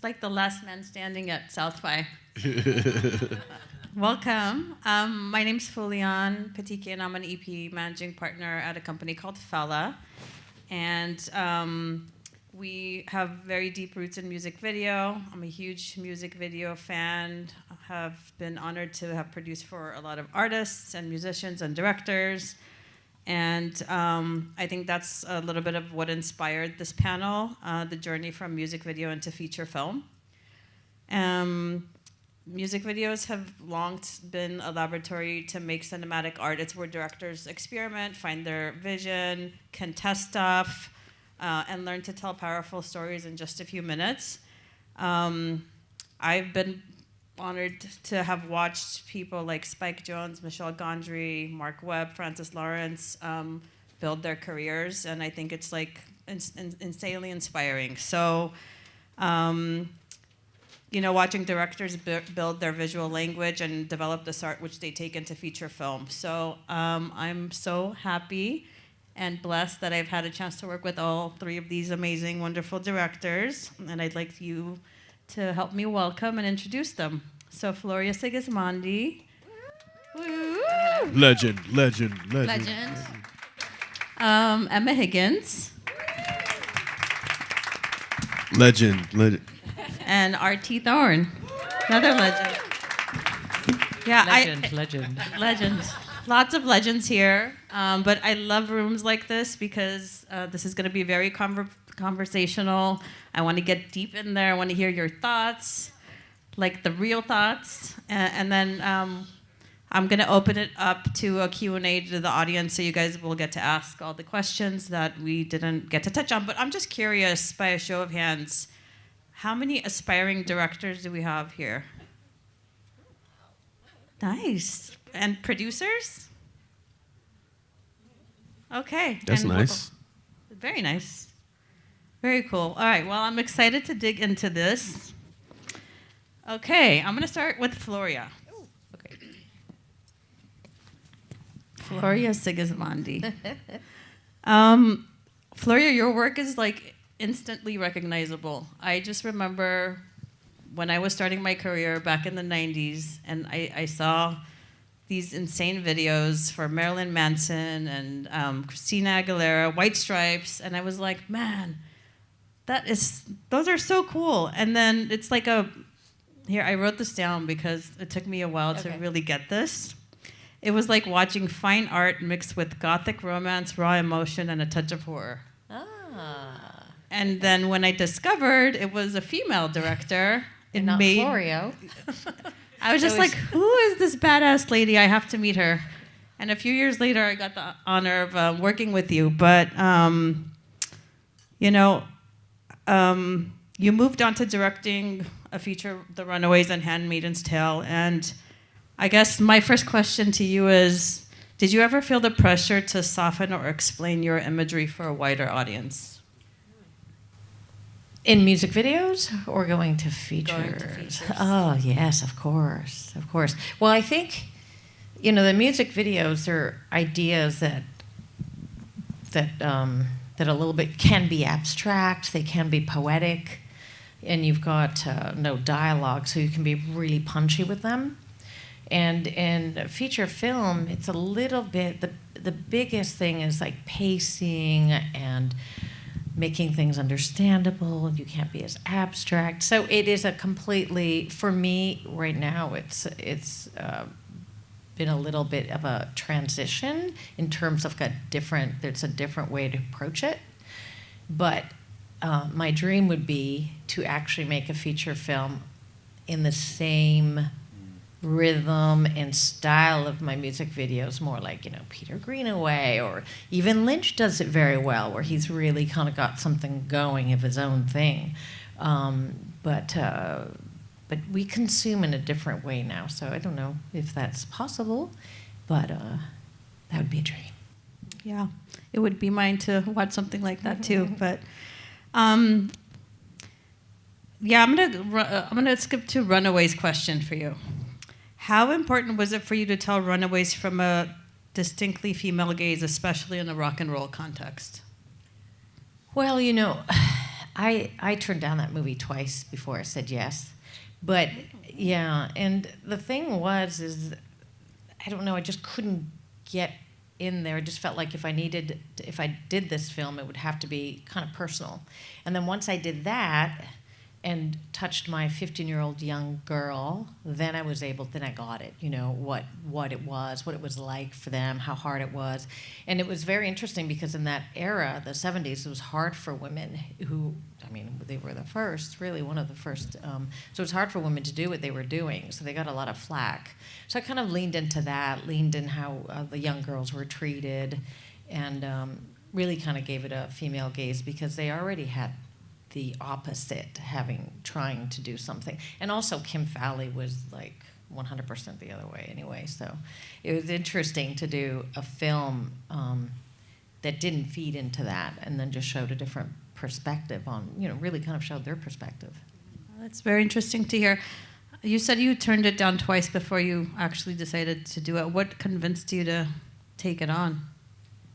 It's like the last man standing at South by. Welcome. My name's Fulian Patiki, and I'm an EP managing partner at a company called Fella. And we have very deep roots in music video. I'm a huge music video fan. I have been honored to have produced for a lot of artists and musicians and directors. And I think that's a little bit of what inspired this panel, the journey from music video into feature film. Music videos have long been a laboratory to make cinematic art. It's where directors experiment, find their vision, can test stuff, and learn to tell powerful stories in just a few minutes. I've been honored to have watched people like Spike Jonze, Michelle Gondry, Mark Webb, Francis Lawrence build their careers, and I think it's like insanely inspiring. So, watching directors build their visual language and develop this art which they take into feature film. So I'm so happy and blessed that I've had a chance to work with all three of these amazing, wonderful directors, and I'd like you to help me welcome and introduce them. So Floria Sigismondi. Woo. Legend. Emma Higgins. Legend. And R.T. Thorne, another legend. Yeah, legend. Lots of legends here, but I love rooms like this because this is going to be very conversational. I want to get deep in there. I want to hear your thoughts, like the real thoughts, and then I'm going to open it up to a Q&A to the audience, so you guys will get to ask all the questions that we didn't get to touch on. But I'm just curious, by a show of hands, how many aspiring directors do we have here? Nice. And producers? Okay. That's nice. Very nice. Very cool. All right, well, I'm excited to dig into this. Okay, I'm going to start with Floria. Okay. Floria Sigismondi. Floria, your work is like instantly recognizable. I just remember when I was starting my career back in the 90s, and I saw these insane videos for Marilyn Manson and Christina Aguilera, White Stripes, and I was like, man, those are so cool. And then it's like here, I wrote this down because it took me a while to really get this. It was like watching fine art mixed with gothic romance, raw emotion, and a touch of horror. And then when I discovered it was a female director, it not made Florio. I was just like, who is this badass lady? I have to meet her. And a few years later, I got the honor of working with you. But you moved on to directing a feature, The Runaways and Handmaid's Tale. And I guess my first question to you is, did you ever feel the pressure to soften or explain your imagery for a wider audience? In music videos or going to features? Going to features. Oh, yes, of course. Well, I think, the music videos are ideas that a little bit can be abstract, they can be poetic, and you've got no dialogue, so you can be really punchy with them. And in feature film, it's a little bit, the biggest thing is like pacing and making things understandable. You can't be as abstract. So it is a completely, for me right now, it's been a little bit of a transition in terms of there's a different way to approach it. But my dream would be to actually make a feature film in the same rhythm and style of my music videos, more like, Peter Greenaway, or even Lynch does it very well, where he's really kind of got something going of his own thing. But we consume in a different way now, so I don't know if that's possible, but that would be a dream. Yeah, it would be mine to watch something like that too. But yeah, I'm gonna skip to Runaways question for you. How important was it for you to tell Runaways from a distinctly female gaze, especially in a rock and roll context? Well, I turned down that movie twice before I said yes. But yeah, and the thing is I don't know, I just couldn't get in there. I just felt like if I did this film, it would have to be kind of personal. And then once I did that and touched my 15-year-old young girl, then I got it, what it was like for them, how hard it was. And it was very interesting because in that era, the 70s, it was hard for women they were the first, really one of the first. So it was hard for women to do what they were doing, so they got a lot of flack. So I kind of leaned into that, leaned in how the young girls were treated, and really kind of gave it a female gaze because they already had the opposite, trying to do something. And also Kim Fowley was like 100% the other way anyway. So it was interesting to do a film that didn't feed into that and then just showed a different perspective on, really kind of showed their perspective. That's very interesting to hear. You said you turned it down twice before you actually decided to do it. What convinced you to take it on?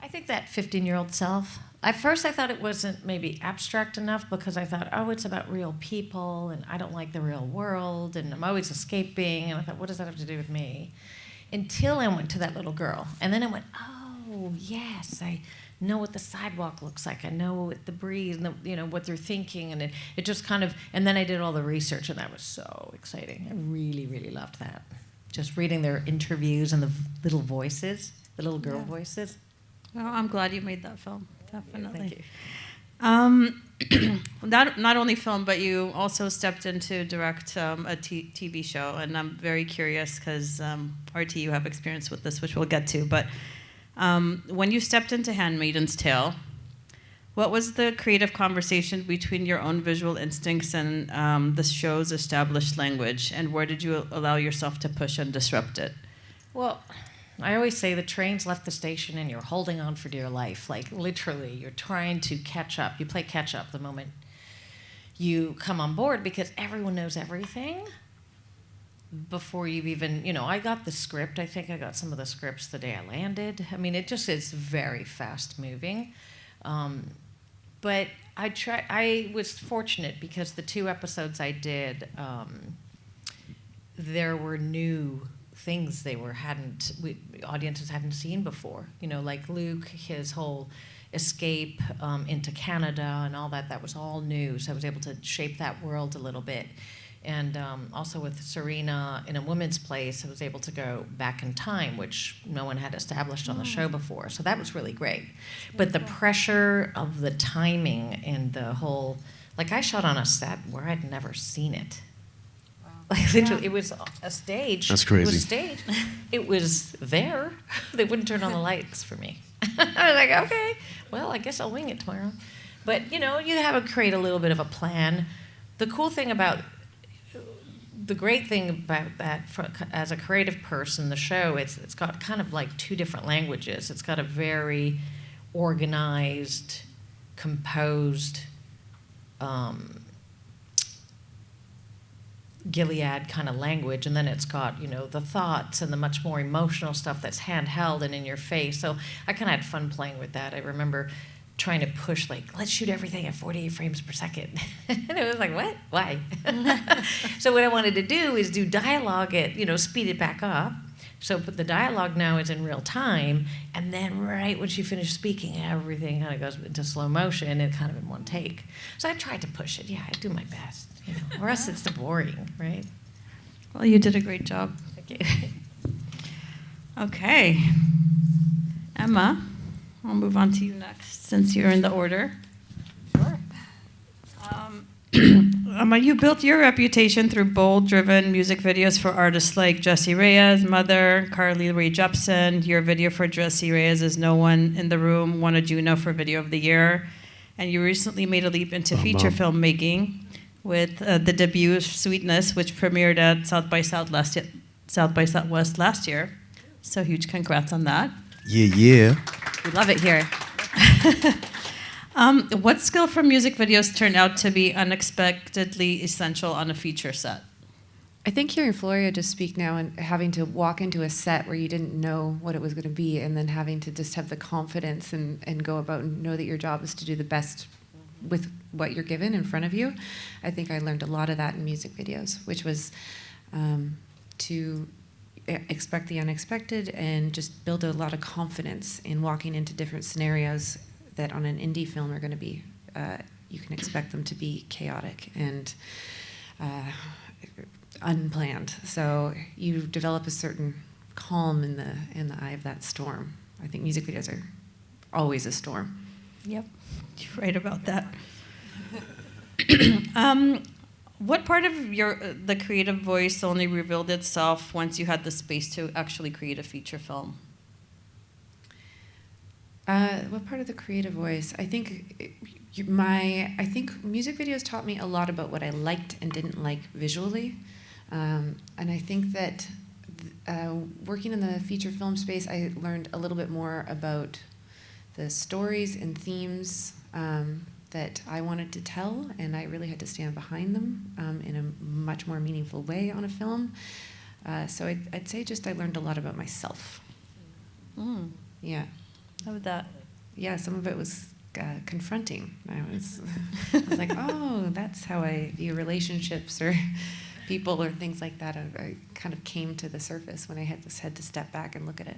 I think that 15-year-old self. At first, I thought it wasn't maybe abstract enough because I thought, it's about real people, and I don't like the real world, and I'm always escaping. And I thought, what does that have to do with me? Until I went to that little girl. And then I went, oh, yes, I know what the sidewalk looks like. I know what the breeze, and what they're thinking. And it just kind of, and then I did all the research, and that was so exciting. I really, really loved that. Just reading their interviews and the little voices, the little girl voices. Well, I'm glad you made that film. Definitely. Thank you. Not only film, but you also stepped in to direct a TV show, and I'm very curious because RT, you have experience with this, which we'll get to. But when you stepped into *Handmaid's Tale*, what was the creative conversation between your own visual instincts and the show's established language, and where did you allow yourself to push and disrupt it? Well, I always say the train's left the station and you're holding on for dear life. Like, literally, you're trying to catch up. You play catch up the moment you come on board because everyone knows everything before you've even, I got the script. I think I got some of the scripts the day I landed. I mean, it just is very fast moving. But I was fortunate because the 2 episodes I did, there were new things audiences hadn't seen before. Like Luke, his whole escape into Canada and all that was all new. So I was able to shape that world a little bit. And also with Serena in A Woman's Place, I was able to go back in time, which no one had established on the show before. So that was really great. But the pressure of the timing and the whole, like I shot on a set where I'd never seen it. Like literally, it was a stage. That's crazy. It was a stage. It was there. They wouldn't turn on the lights for me. I was like, okay, well, I guess I'll wing it tomorrow. But you have to create a little bit of a plan. The great thing about that, as a creative person, the show, it's got kind of like 2 different languages. It's got a very organized, composed. Gilead kind of language, and then it's got the thoughts and the much more emotional stuff that's handheld and in your face. So I kind of had fun playing with that. I remember trying to push let's shoot everything at 48 frames per second, and it was like, what? Why? So what I wanted to do is do dialogue at speed it back up. So but the dialogue now is in real time, and then right when she finished speaking, everything kind of goes into slow motion and kind of in one take. So I tried to push it. Yeah, I do my best. Or else it's boring, right? Well, you did a great job. Thank you. Okay. Emma, I'll move on to you next, since you're in the order. Sure. Emma, you built your reputation through bold-driven music videos for artists like Jessie Reyez, Mother, Carly Rae Jepsen. Your video for Jessie Reyez is "No One in the Room" won a Juno for Video of the Year. And you recently made a leap into feature filmmaking with the debut of "Sweetness," which premiered at South by Southwest last year. So huge congrats on that. Yeah. We love it here. What skill from music videos turned out to be unexpectedly essential on a feature set? I think hearing Floria just speak now and having to walk into a set where you didn't know what it was going to be, and then having to just have the confidence and go about and know that your job is to do the best with what you're given in front of you. I think I learned a lot of that in music videos, which was to expect the unexpected and just build a lot of confidence in walking into different scenarios that on an indie film are going to be, you can expect them to be chaotic and unplanned. So you develop a certain calm in the eye of that storm. I think music videos are always a storm. Yep, you're right about that. What part of the creative voice only revealed itself once you had the space to actually create a feature film? What part of the creative voice? I think music videos taught me a lot about what I liked and didn't like visually, and I think that working in the feature film space, I learned a little bit more about the stories and themes that I wanted to tell, and I really had to stand behind them in a much more meaningful way on a film. So I'd say just I learned a lot about myself. Yeah. How about that? Yeah, some of it was confronting. I was like, oh, that's how I view relationships or people or things like that. I kind of came to the surface when I had to step back and look at it.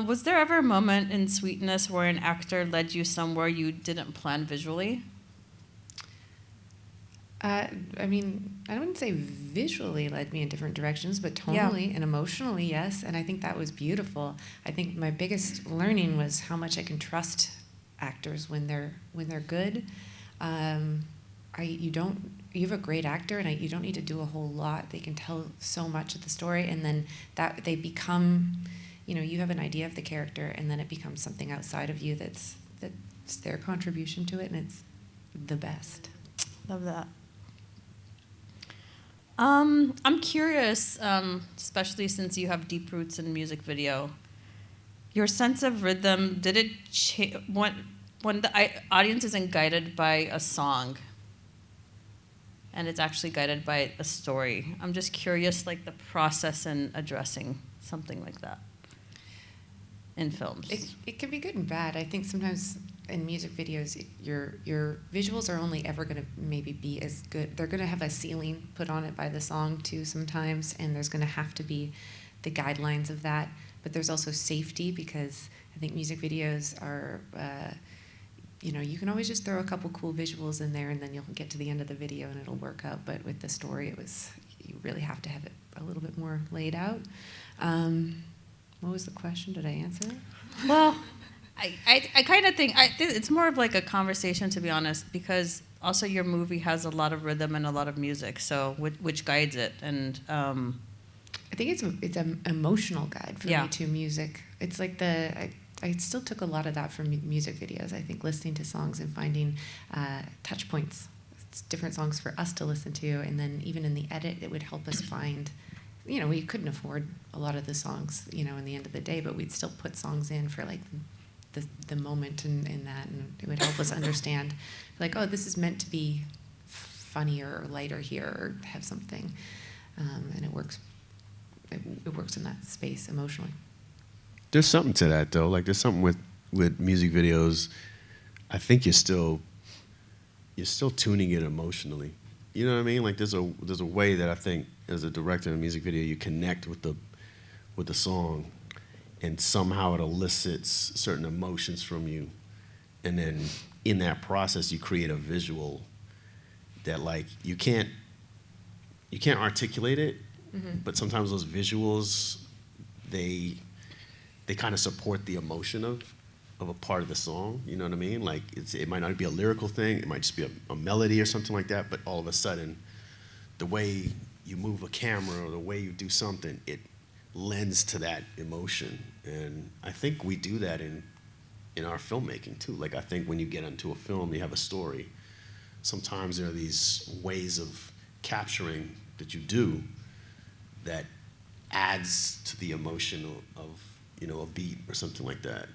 Was there ever a moment in Sweetness where an actor led you somewhere you didn't plan visually? I mean, I wouldn't say visually led me in different directions, but tonally and emotionally, yes. And I think that was beautiful. I think my biggest learning was how much I can trust actors when they're good. You have a great actor, and you don't need to do a whole lot. They can tell so much of the story, and then that they become, you have an idea of the character, and then it becomes something outside of you that's their contribution to it, and it's the best. Love that. I'm curious, especially since you have deep roots in music video. Your sense of rhythm, did it change when the audience isn't guided by a song and it's actually guided by a story? I'm just curious, like the process in addressing something like that in films. It can be good and bad. I think sometimes in music videos, your visuals are only ever going to maybe be as good. They're going to have a ceiling put on it by the song too sometimes, and there's going to have to be the guidelines of that. But there's also safety, because I think music videos are, you can always just throw a couple cool visuals in there, and then you'll get to the end of the video and it'll work out. But with the story, you really have to have it a little bit more laid out. What was the question? Did I answer it? Well, I kind of think it's more of like a conversation, to be honest, because also your movie has a lot of rhythm and a lot of music, so which guides it, and I think it's an emotional guide for me to music. It's like I still took a lot of that from music videos. I think listening to songs and finding touch points, it's different songs for us to listen to, and then even in the edit, it would help us find. We couldn't afford a lot of the songs, in the end of the day, but we'd still put songs in for like the moment in that, and it would help us understand, like, oh, this is meant to be funnier or lighter here, or have something, and it works. It works in that space emotionally. There's something to that, though. Like, there's something with music videos. I think you're still tuning it emotionally. You know what I mean? Like, there's a way that I think as a director in a music video, you connect with the song, and somehow it elicits certain emotions from you, and then in that process, you create a visual that, like, you can't articulate it, but sometimes those visuals, they kind of support the emotion of a part of the song. You know what I mean? Like, it might not be a lyrical thing, it might just be a melody or something like that, but all of a sudden, the way you move a camera or the way you do something, it lends to that emotion. And I think we do that in our filmmaking too. Like, I think when you get into a film, you have a story. Sometimes there are these ways of capturing that you do that adds to the emotion of a beat or something like that.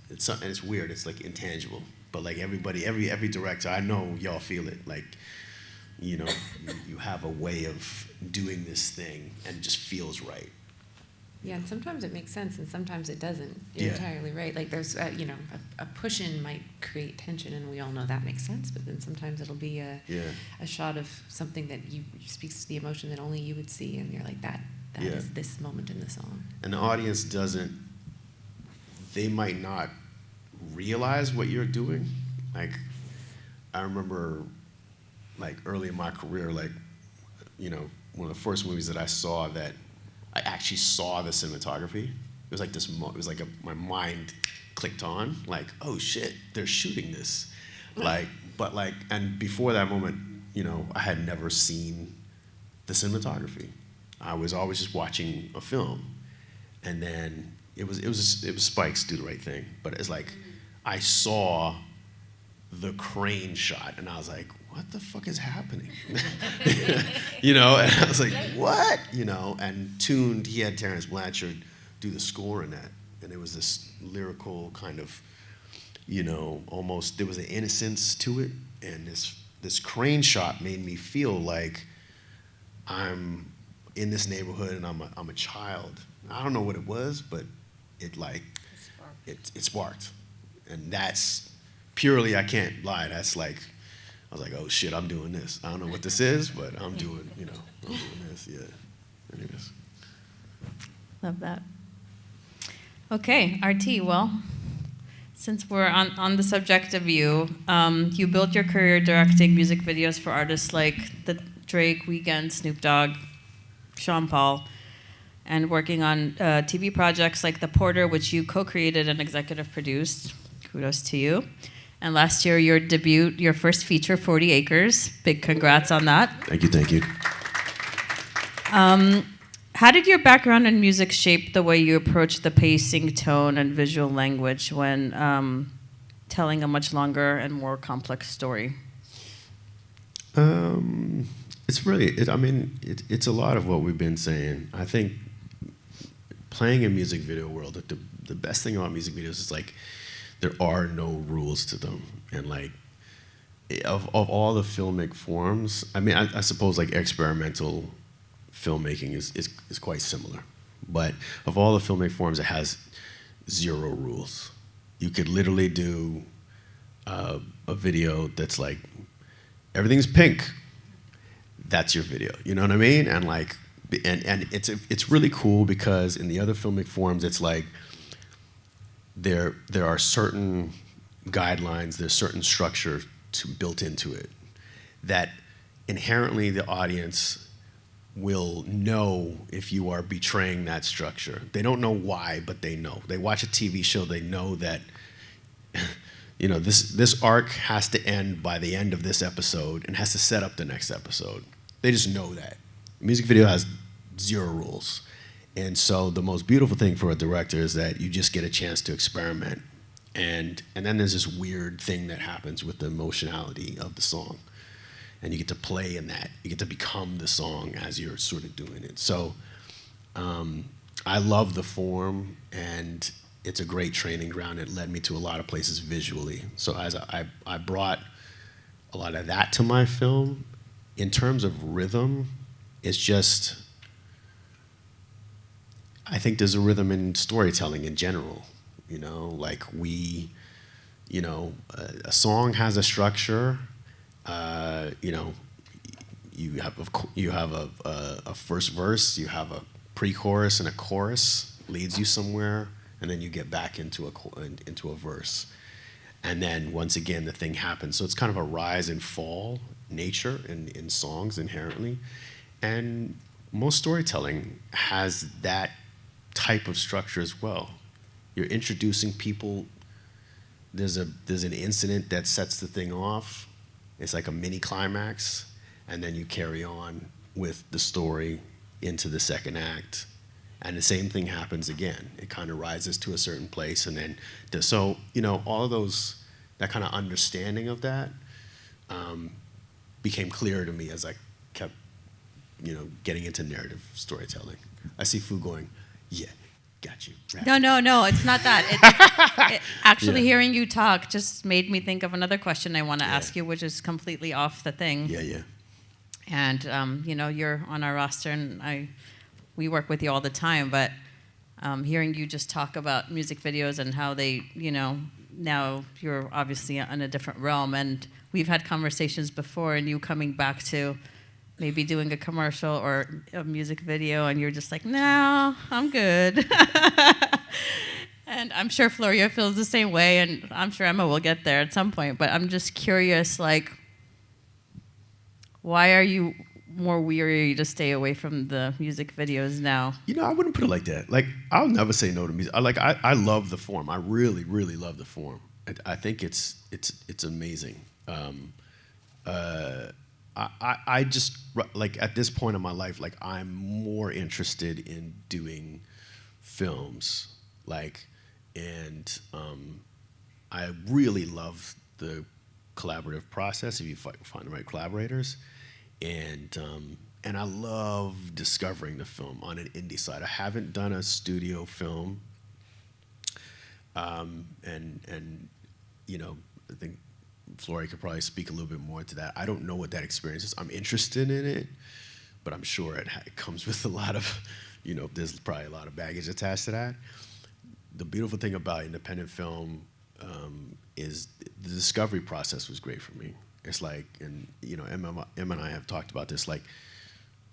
It's something, and it's weird. It's like intangible, but like every director, I know y'all feel it. Like, you have a way of doing this thing, and it just feels right. Yeah, and sometimes it makes sense, and sometimes it doesn't. You're Yeah. entirely right. Like there's, a push-in might create tension, and we all know that makes sense. But then sometimes it'll be a shot of something that speaks to the emotion that only you would see, and you're like, that Yeah. is this moment in the song. And the audience doesn't, they might not realize what you're doing. Like, I remember, like, early in my career, like, one of the first movies that I saw that I actually saw the cinematography. It was like this, it was like my mind clicked on, like, oh shit, they're shooting this. And before that moment, I had never seen the cinematography. I was always just watching a film. And then it was Spike's Do the Right Thing, but it's like, I saw the crane shot, and I was like, what the fuck is happening? And I was like, what? And tuned, he had Terrence Blanchard do the score in that. And it was this lyrical kind of, almost, there was an innocence to it. And this crane shot made me feel like I'm in this neighborhood and I'm a child. I don't know what it was, but it sparked. And that's purely, I can't lie, that's like, I was like, oh shit, I'm doing this. I don't know what this is, but I'm doing this, yeah. Anyways. Love that. Okay, RT, well, since we're on the subject of you, you built your career directing music videos for artists like the Drake, Weeknd, Snoop Dogg, Sean Paul, and working on TV projects like The Porter, which you co-created and executive produced. Kudos to you. And last year, your first feature, 40 Acres. Big congrats on that. Thank you. How did your background in music shape the way you approach the pacing, tone, and visual language when telling a much longer and more complex story? It's really, it's a lot of what we've been saying. I think playing in music video world, the best thing about music videos is like, there are no rules to them. And like, of all the filmic forms, I suppose like experimental filmmaking is quite similar. But of all the filmic forms, it has 0 rules. You could literally do a video that's like, everything's pink. That's your video, you know what I mean? And like, and it's really cool because in the other filmic forms, it's like, there are certain guidelines, there's certain structure built into it that inherently the audience will know if you are betraying that structure. They don't know why, but they know. They watch a TV show, they know that this arc has to end by the end of this episode and has to set up the next episode. They just know that. Music video has 0 rules. And so the most beautiful thing for a director is that you just get a chance to experiment. And then there's this weird thing that happens with the emotionality of the song. And you get to play in that. You get to become the song as you're sort of doing it. So I love the form, and it's a great training ground. It led me to a lot of places visually. So as I brought a lot of that to my film. In terms of rhythm, it's just, I think there's a rhythm in storytelling in general, like a song has a structure, you have a first verse, you have a pre-chorus and a chorus, leads you somewhere, and then you get back into a verse. And then once again, the thing happens. So it's kind of a rise and fall nature in songs inherently. And most storytelling has that type of structure as well. You're introducing people. There's an incident that sets the thing off. It's like a mini climax, and then you carry on with the story into the second act, and the same thing happens again. It kind of rises to a certain place, and then so all of those, that kind of understanding of that became clearer to me as I kept getting into narrative storytelling. I see Fu going, yeah. Got you. No, it's not that. Actually, hearing you talk just made me think of another question I want to ask you, which is completely off the thing. Yeah. And, you're on our roster, and we work with you all the time, but Hearing you just talk about music videos and how they, now you're obviously in a different realm, and we've had conversations before, and you coming back to maybe doing a commercial or a music video, and you're just like, no, I'm good. And I'm sure Floria feels the same way, and I'm sure Emma will get there at some point. But I'm just curious, like, why are you more weary to stay away from the music videos now? I wouldn't put it like that. Like, I'll never say no to music. I love the form. I really, really love the form. I think it's amazing. I just, like, at this point in my life, like, I'm more interested in doing films, like, and I really love the collaborative process if you find the right collaborators, and I love discovering the film on an indie side. I haven't done a studio film, and I think Floria could probably speak a little bit more to that. I don't know what that experience is. I'm interested in it, but I'm sure it comes with a lot of, there's probably a lot of baggage attached to that. The beautiful thing about independent film is the discovery process was great for me. It's like, and Emma and I have talked about this, like,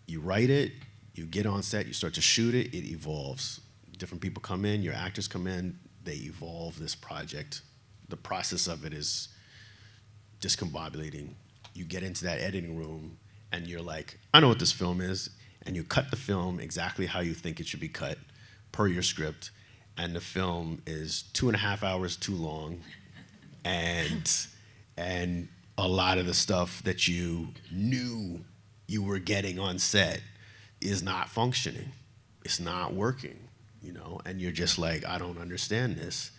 you write it, you get on set, you start to shoot it, it evolves. Different people come in, your actors come in, they evolve this project. The process of it is discombobulating. You get into that editing room and you're like, I know what this film is, and you cut the film exactly how you think it should be cut per your script, and the film is 2.5 hours too long, and a lot of the stuff that you knew you were getting on set is not functioning. It's not working, and you're just like, I don't understand this.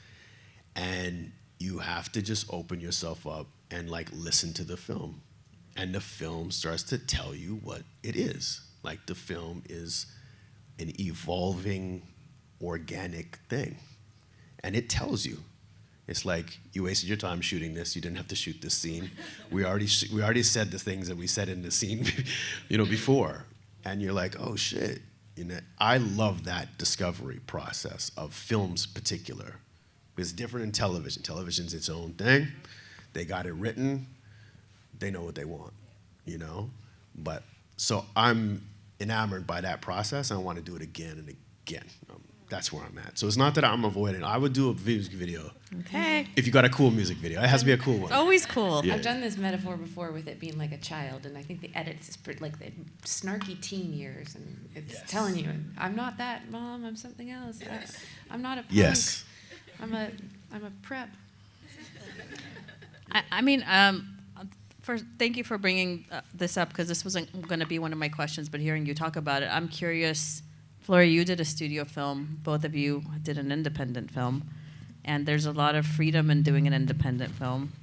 And you have to just open yourself up and, like, listen to the film. And the film starts to tell you what it is. Like, the film is an evolving, organic thing. And it tells you. It's like, you wasted your time shooting this. You didn't have to shoot this scene. We already said the things that we said in the scene, before. And you're like, oh shit. I love that discovery process of films, particular. It's different in television. Television's its own thing. They got it written. They know what they want, But so I'm enamored by that process. I want to do it again and again. That's where I'm at. So it's not that I'm avoiding. I would do a music video. Okay. If you got a cool music video, it has to be a cool one. It's always cool. Yeah. I've done this metaphor before with it being like a child, and I think the edits is like the snarky teen years, and it's telling you, I'm not that, Mom. I'm something else. Yes. I'm not a punk. Yes. I'm a prep. Thank you for bringing this up, because this wasn't going to be one of my questions, but hearing you talk about it, I'm curious. Floria, you did a studio film. Both of you did an independent film. And there's a lot of freedom in doing an independent film,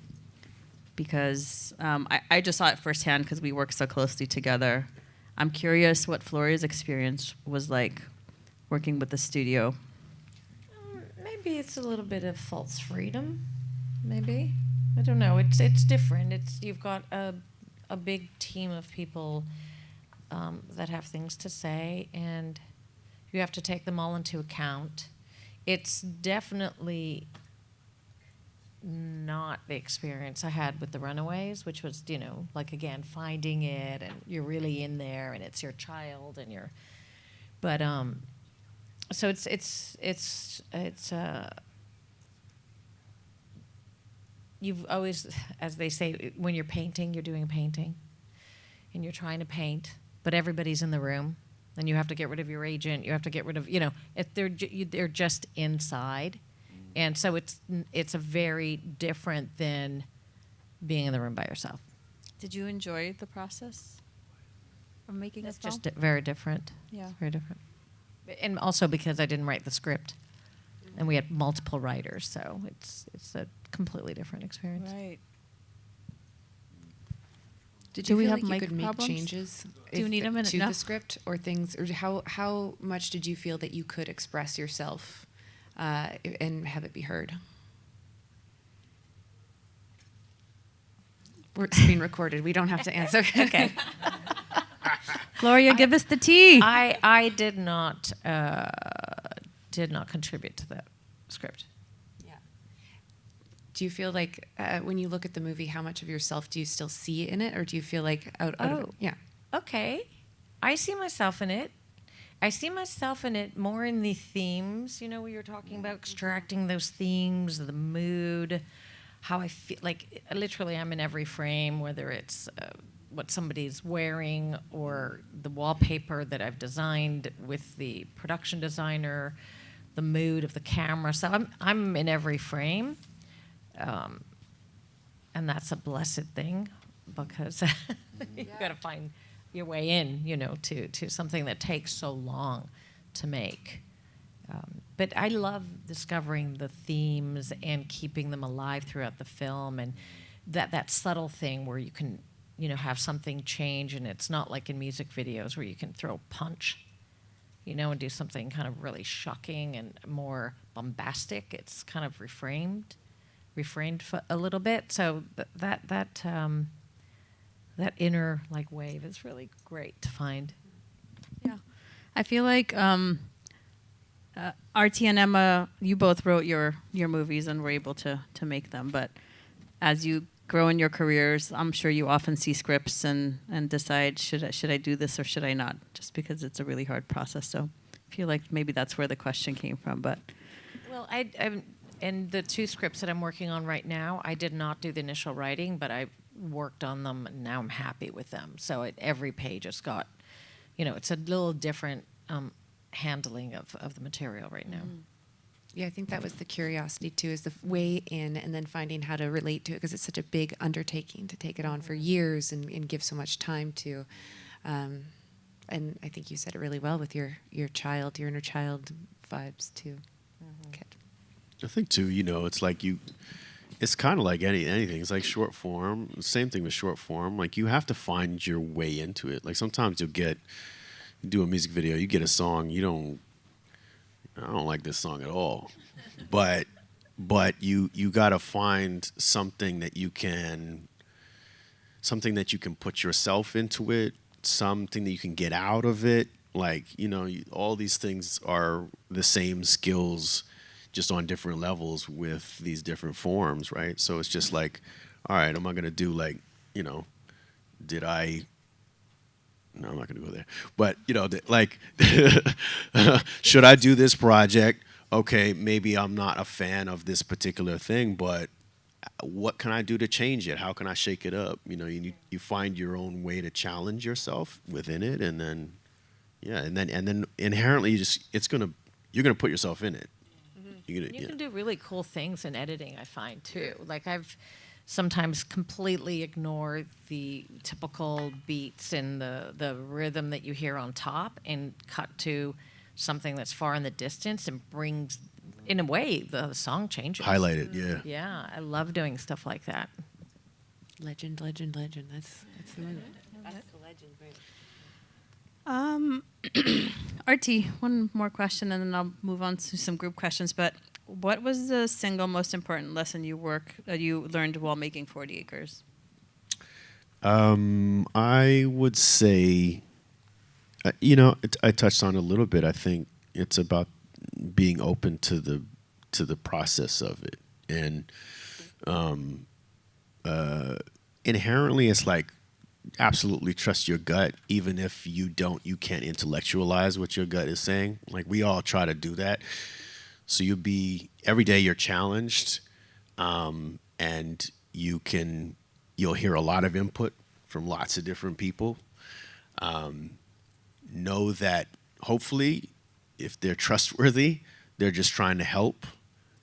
because I just saw it firsthand because we work so closely together. I'm curious what Floria's experience was like working with the studio. Maybe it's a little bit of false freedom. Maybe, I don't know. It's different. You've got a big team of people that have things to say, and you have to take them all into account. It's definitely not the experience I had with The Runaways, which was, like, again, finding it, and you're really in there, and it's your child, and but so it's you've always, as they say, when you're painting, you're doing a painting, and you're trying to paint, but everybody's in the room, and you have to get rid of your agent. You have to get rid of, if they're just inside, and so it's a very different than being in the room by yourself. Did you enjoy the process of making It's a film? just very different. Yeah. Very different. And also because I didn't write the script, and we had multiple writers, so it's a completely different experience. Right. Did Do you we feel have like you mic could make problems? changes Do you need a minute? to No. the script or things, or how much did you feel that you could express yourself and have it be heard? It's being recorded. We don't have to answer. Okay. Gloria, give us the tea. I did not did not contribute to that script. Yeah. Do you feel like when you look at the movie, how much of yourself do you still see in it, or do you feel like out of it? Yeah. Okay. I see myself in it. I see myself in it more in the themes. You know, we were talking about extracting those themes, the mood, how I feel. Like, literally, I'm in every frame, whether it's what somebody's wearing or the wallpaper that I've designed with the production designer, the mood of the camera. So I'm in every frame. And that's a blessed thing, because you got to find your way in, you know, to something that takes so long to make. But I love discovering the themes and keeping them alive throughout the film, and that subtle thing where you can, you know, have something change, and it's not like in music videos where you can throw punch, you know, and do something kind of really shocking and more bombastic. It's kind of reframed for a little bit. So that inner like wave is really great to find. Yeah, I feel like Artie and Emma, you both wrote your movies and were able to make them. But as you grow in your careers, I'm sure you often see scripts and decide, should I do this or should I not? Just because it's a really hard process. So I feel like maybe that's where the question came from. But well, in the 2 scripts that I'm working on right now, I did not do the initial writing, but I worked on them, and now I'm happy with them. So every page has got, you know, it's a little different handling of the material right now. Mm. Yeah, I think that was the curiosity too, is the way in and then finding how to relate to it, because it's such a big undertaking to take it on for years and give so much time to. And I think you said it really well with your child, your inner child vibes too. Kit. I think too, you know, it's like it's kind of like anything. It's like short form. Same thing with short form. Like, you have to find your way into it. Like, sometimes you do a music video, you get a song, I don't like this song at all. But you got to find something that you can put yourself into it, something that you can get out of it. Like, you know, all these things are the same skills, just on different levels with these different forms, right? So it's just like, all right, am I going to do, like, you know, no, I'm not going to go there. But, you know, like, should I do this project? Okay, maybe I'm not a fan of this particular thing, but what can I do to change it? How can I shake it up? You know, you find your own way to challenge yourself within it, and then, yeah, and then inherently you're gonna put yourself in it. You can do really cool things in editing, I find, too. Like, I've sometimes completely ignored the typical beats and the rhythm that you hear on top and cut to something that's far in the distance and brings, in a way, the song changes. Highlight it, yeah. Yeah, I love doing stuff like that. Legend. That's the one. That's the legend, right? Artie, one more question, and then I'll move on to some group questions. But what was the single most important lesson you learned while making 40 Acres? I would say, you know, I touched on it a little bit. I think it's about being open to the process of it, and inherently, it's like, absolutely trust your gut, even if you can't intellectualize what your gut is saying. Like, we all try to do that. So every day you're challenged, and you'll hear a lot of input from lots of different people. Know that hopefully, if they're trustworthy, they're just trying to help,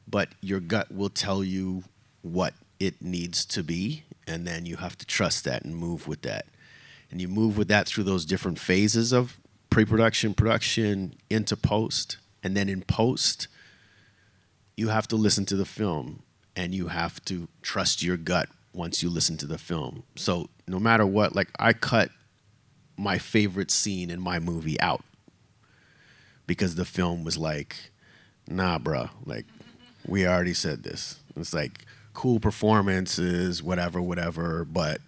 but your gut will tell you what it needs to be, and then you have to trust that and move with that. And you move with that through those different phases of pre-production, production, into post. And then in post, you have to listen to the film, and you have to trust your gut once you listen to the film. So no matter what, like, I cut my favorite scene in my movie out because the film was like, nah, bruh, like, we already said this. It's like, cool performances, whatever, but,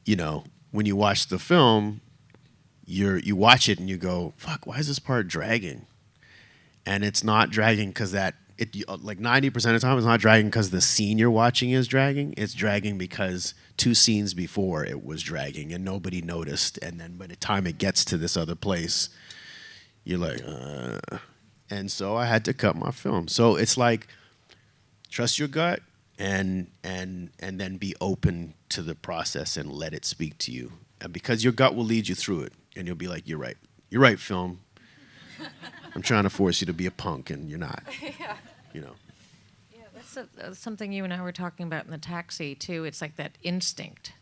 you know, when you watch the film, you watch it and you go, fuck, why is this part dragging? and it's not dragging because like 90% of the time it's not dragging because the scene you're watching is dragging. It's dragging because 2 scenes before it was dragging and nobody noticed, and then by the time it gets to this other place, you're like, and so I had to cut my film. So it's like, trust your gut and then be open to the process and let it speak to you, and because your gut will lead you through it, and you'll be like, you're right, film. I'm trying to force you to be a punk, and you're not. Yeah. You know. Yeah, that's something you and I were talking about in the taxi too. It's like that instinct.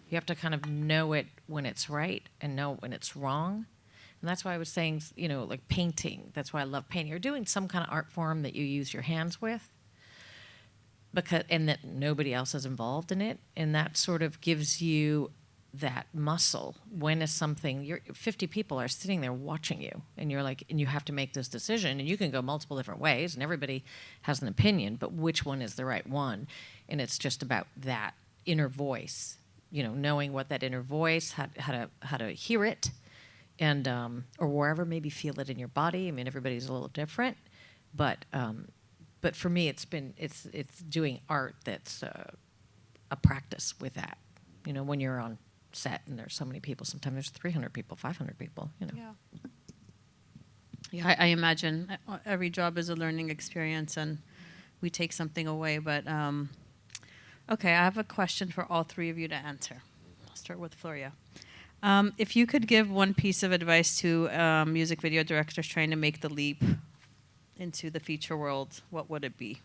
You have to kind of know it when it's right and know when it's wrong. And that's why I was saying, like painting. That's why I love painting. You're doing some kind of art form that you use your hands with, and that nobody else is involved in it, and that sort of gives you that muscle. When is something, 50 people are sitting there watching you, and you're like, and you have to make this decision, and you can go multiple different ways, and everybody has an opinion, but which one is the right one? And it's just about that inner voice, knowing what that inner voice, how to hear it, and or wherever, maybe feel it in your body. I mean, everybody's a little different, but for me, it's doing art that's a practice with that. When you're on set and there's so many people, sometimes there's 300 people, 500 people, Yeah. Yeah, I imagine every job is a learning experience, and we take something away. But okay, I have a question for all 3 of you to answer. I'll start with Floria. If you could give one piece of advice to music video directors trying to make the leap into the feature world, what would it be?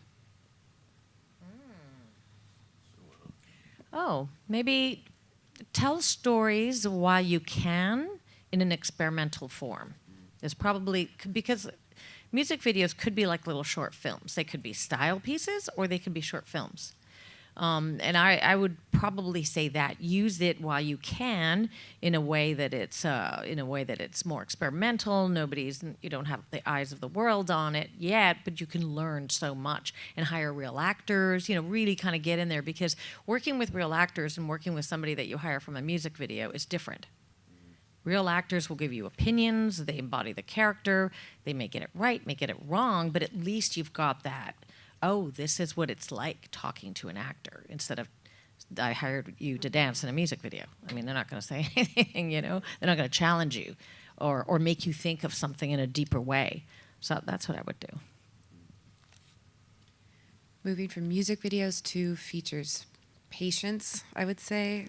Oh, maybe tell stories while you can in an experimental form. There's probably, because music videos could be like little short films. They could be style pieces or they could be short films. And I would probably say that use it while you can in a way that it's more experimental. You don't have the eyes of the world on it yet, but you can learn so much and hire real actors. Really kind of get in there, because working with real actors and working with somebody that you hire from a music video is different. Real actors will give you opinions. They embody the character. They may get it right, may get it wrong, but at least you've got that. Oh, this is what it's like talking to an actor, instead of, I hired you to dance in a music video. I mean, they're not going to say anything, They're not going to challenge you or make you think of something in a deeper way. So that's what I would do. Moving from music videos to features. Patience, I would say.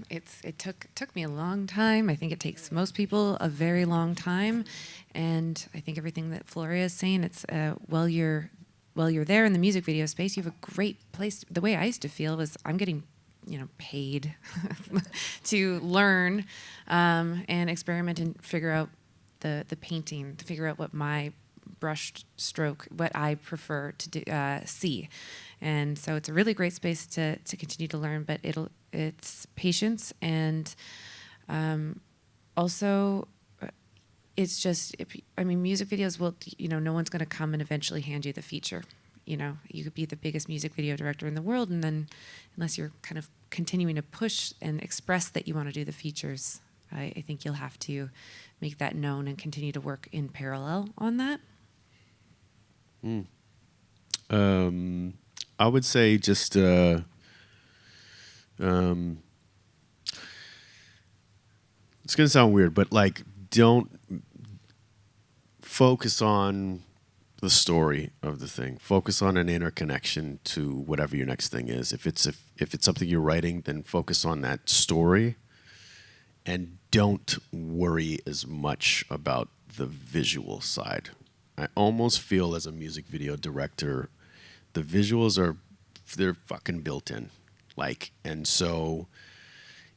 It took me a long time. I think it takes most people a very long time. And I think everything that Floria is saying, it's while you're there in the music video space, you have a great place. The way I used to feel was, I'm getting, paid to learn and experiment and figure out the painting, to figure out what my brush stroke, what I prefer to do, see. And so it's a really great space to continue to learn, but it's patience, and also it's just, music videos will, no one's going to come and eventually hand you the feature. You could be the biggest music video director in the world, and then unless you're kind of continuing to push and express that you want to do the features, I think you'll have to make that known and continue to work in parallel on that. I would say just it's gonna sound weird, but like, don't focus on the story of the thing. Focus on an interconnection to whatever your next thing is. If it's something you're writing, then focus on that story, and don't worry as much about the visual side. I almost feel, as a music video director, the visuals they're fucking built in. And so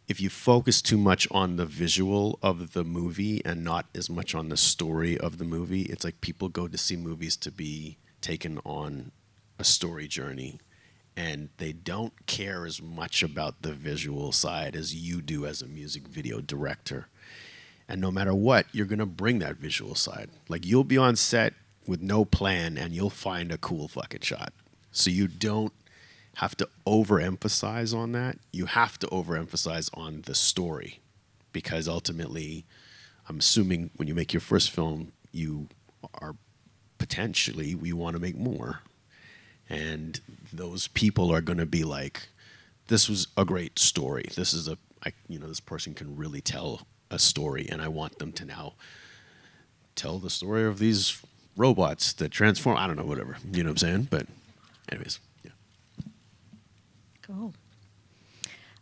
if you focus too much on the visual of the movie and not as much on the story of the movie, it's like people go to see movies to be taken on a story journey, and they don't care as much about the visual side as you do as a music video director. And no matter what, you're going to bring that visual side. Like, you'll be on set with no plan and you'll find a cool fucking shot. So you don't have to overemphasize on that. You have to overemphasize on the story, because ultimately, I'm assuming when you make your first film, you are potentially we want to make more. And those people are going to be like, this was a great story. This is this person can really tell a story, and I want them to now tell the story of these robots that transform. I don't know, whatever. You know what I'm saying? But anyways, yeah. Cool.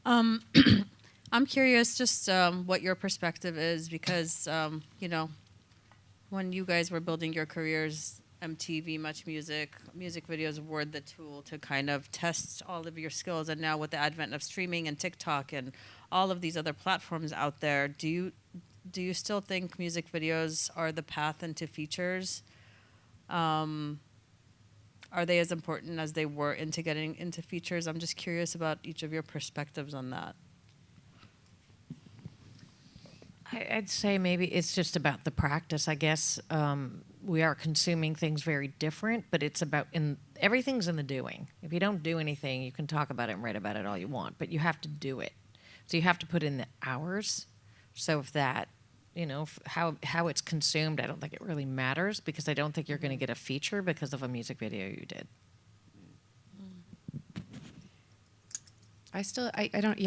I'm curious just what your perspective is because, when you guys were building your careers, MTV, Much Music, music videos were the tool to kind of test all of your skills. And now with the advent of streaming and TikTok and all of these other platforms out there, do you still think music videos are the path into features? Are they as important as they were into getting into features? I'm just curious about each of your perspectives on that. I'd say maybe it's just about the practice. I guess we are consuming things very different, but it's about everything's in the doing. If you don't do anything, you can talk about it and write about it all you want, but you have to do it. So you have to put in the hours. So if that, how it's consumed, I don't think it really matters because I don't think you're going to get a feature because of a music video you did. I don't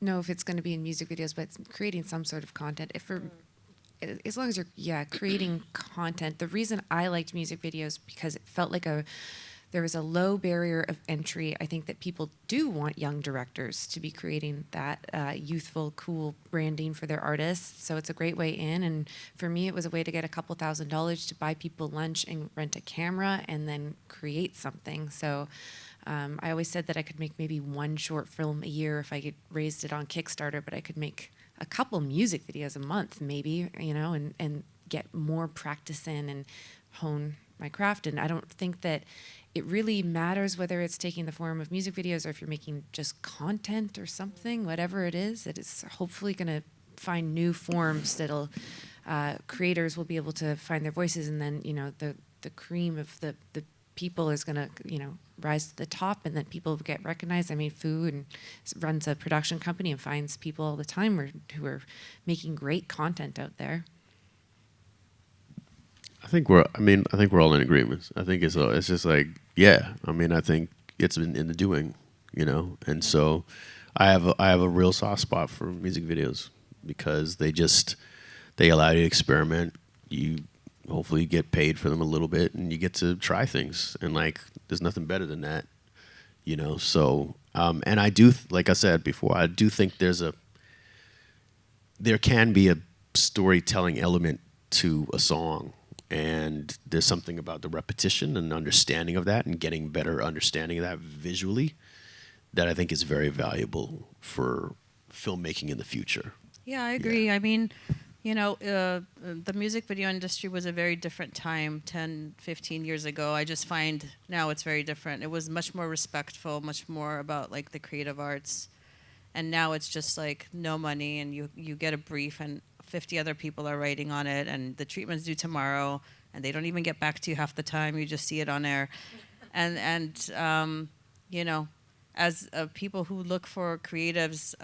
know if it's going to be in music videos, but it's creating some sort of content. As long as you're creating content. The reason I liked music videos because it felt like there was a low barrier of entry. I think that people do want young directors to be creating that youthful, cool branding for their artists. So it's a great way in. And for me, it was a way to get a couple $1,000s to buy people lunch and rent a camera and then create something. So I always said that I could make maybe one short film a year if I raised it on Kickstarter, but I could make a couple music videos a month maybe, and get more practice in and hone my craft. And I don't think that it really matters whether it's taking the form of music videos or if you're making just content or something, whatever it is hopefully going to find new forms that'll creators will be able to find their voices, and then the cream of the people is going to rise to the top, and then people get recognized. I mean, Food runs a production company and finds people all the time who are making great content out there. I think we're all in agreement. I think it's just like, I think it's been in the doing, and so I have a real soft spot for music videos because they allow you to experiment. You hopefully get paid for them a little bit, and you get to try things, and there's nothing better than that, so and I do, like I said before, I do think there can be a storytelling element to a song, and there's something about the repetition and understanding of that and getting better understanding of that visually that I think is very valuable for filmmaking in the future. Yeah, I agree. I mean, the music video industry was a very different time 10, 15 years ago. I just find now it's very different. It was much more respectful, much more about the creative arts. And now it's just no money, and you get a brief and 50 other people are writing on it, and the treatment's due tomorrow, and they don't even get back to you half the time. You just see it on air. As people who look for creatives,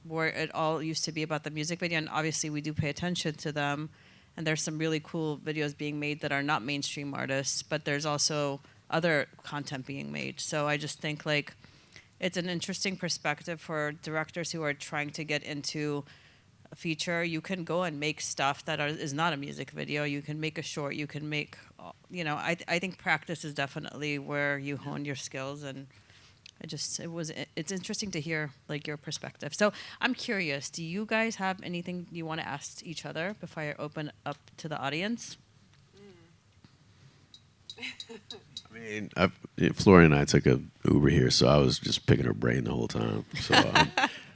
where it all used to be about the music video, and obviously we do pay attention to them, and there's some really cool videos being made that are not mainstream artists, but there's also other content being made. So I just think it's an interesting perspective for directors who are trying to get into a feature. You can go and make stuff that is not a music video. You can make a short. You can make, I think practice is definitely where you hone your skills, and it's interesting to hear your perspective. So I'm curious, do you guys have anything you want to ask each other before I open up to the audience? I mean, Florian and I took a Uber here, so I was just picking her brain the whole time. So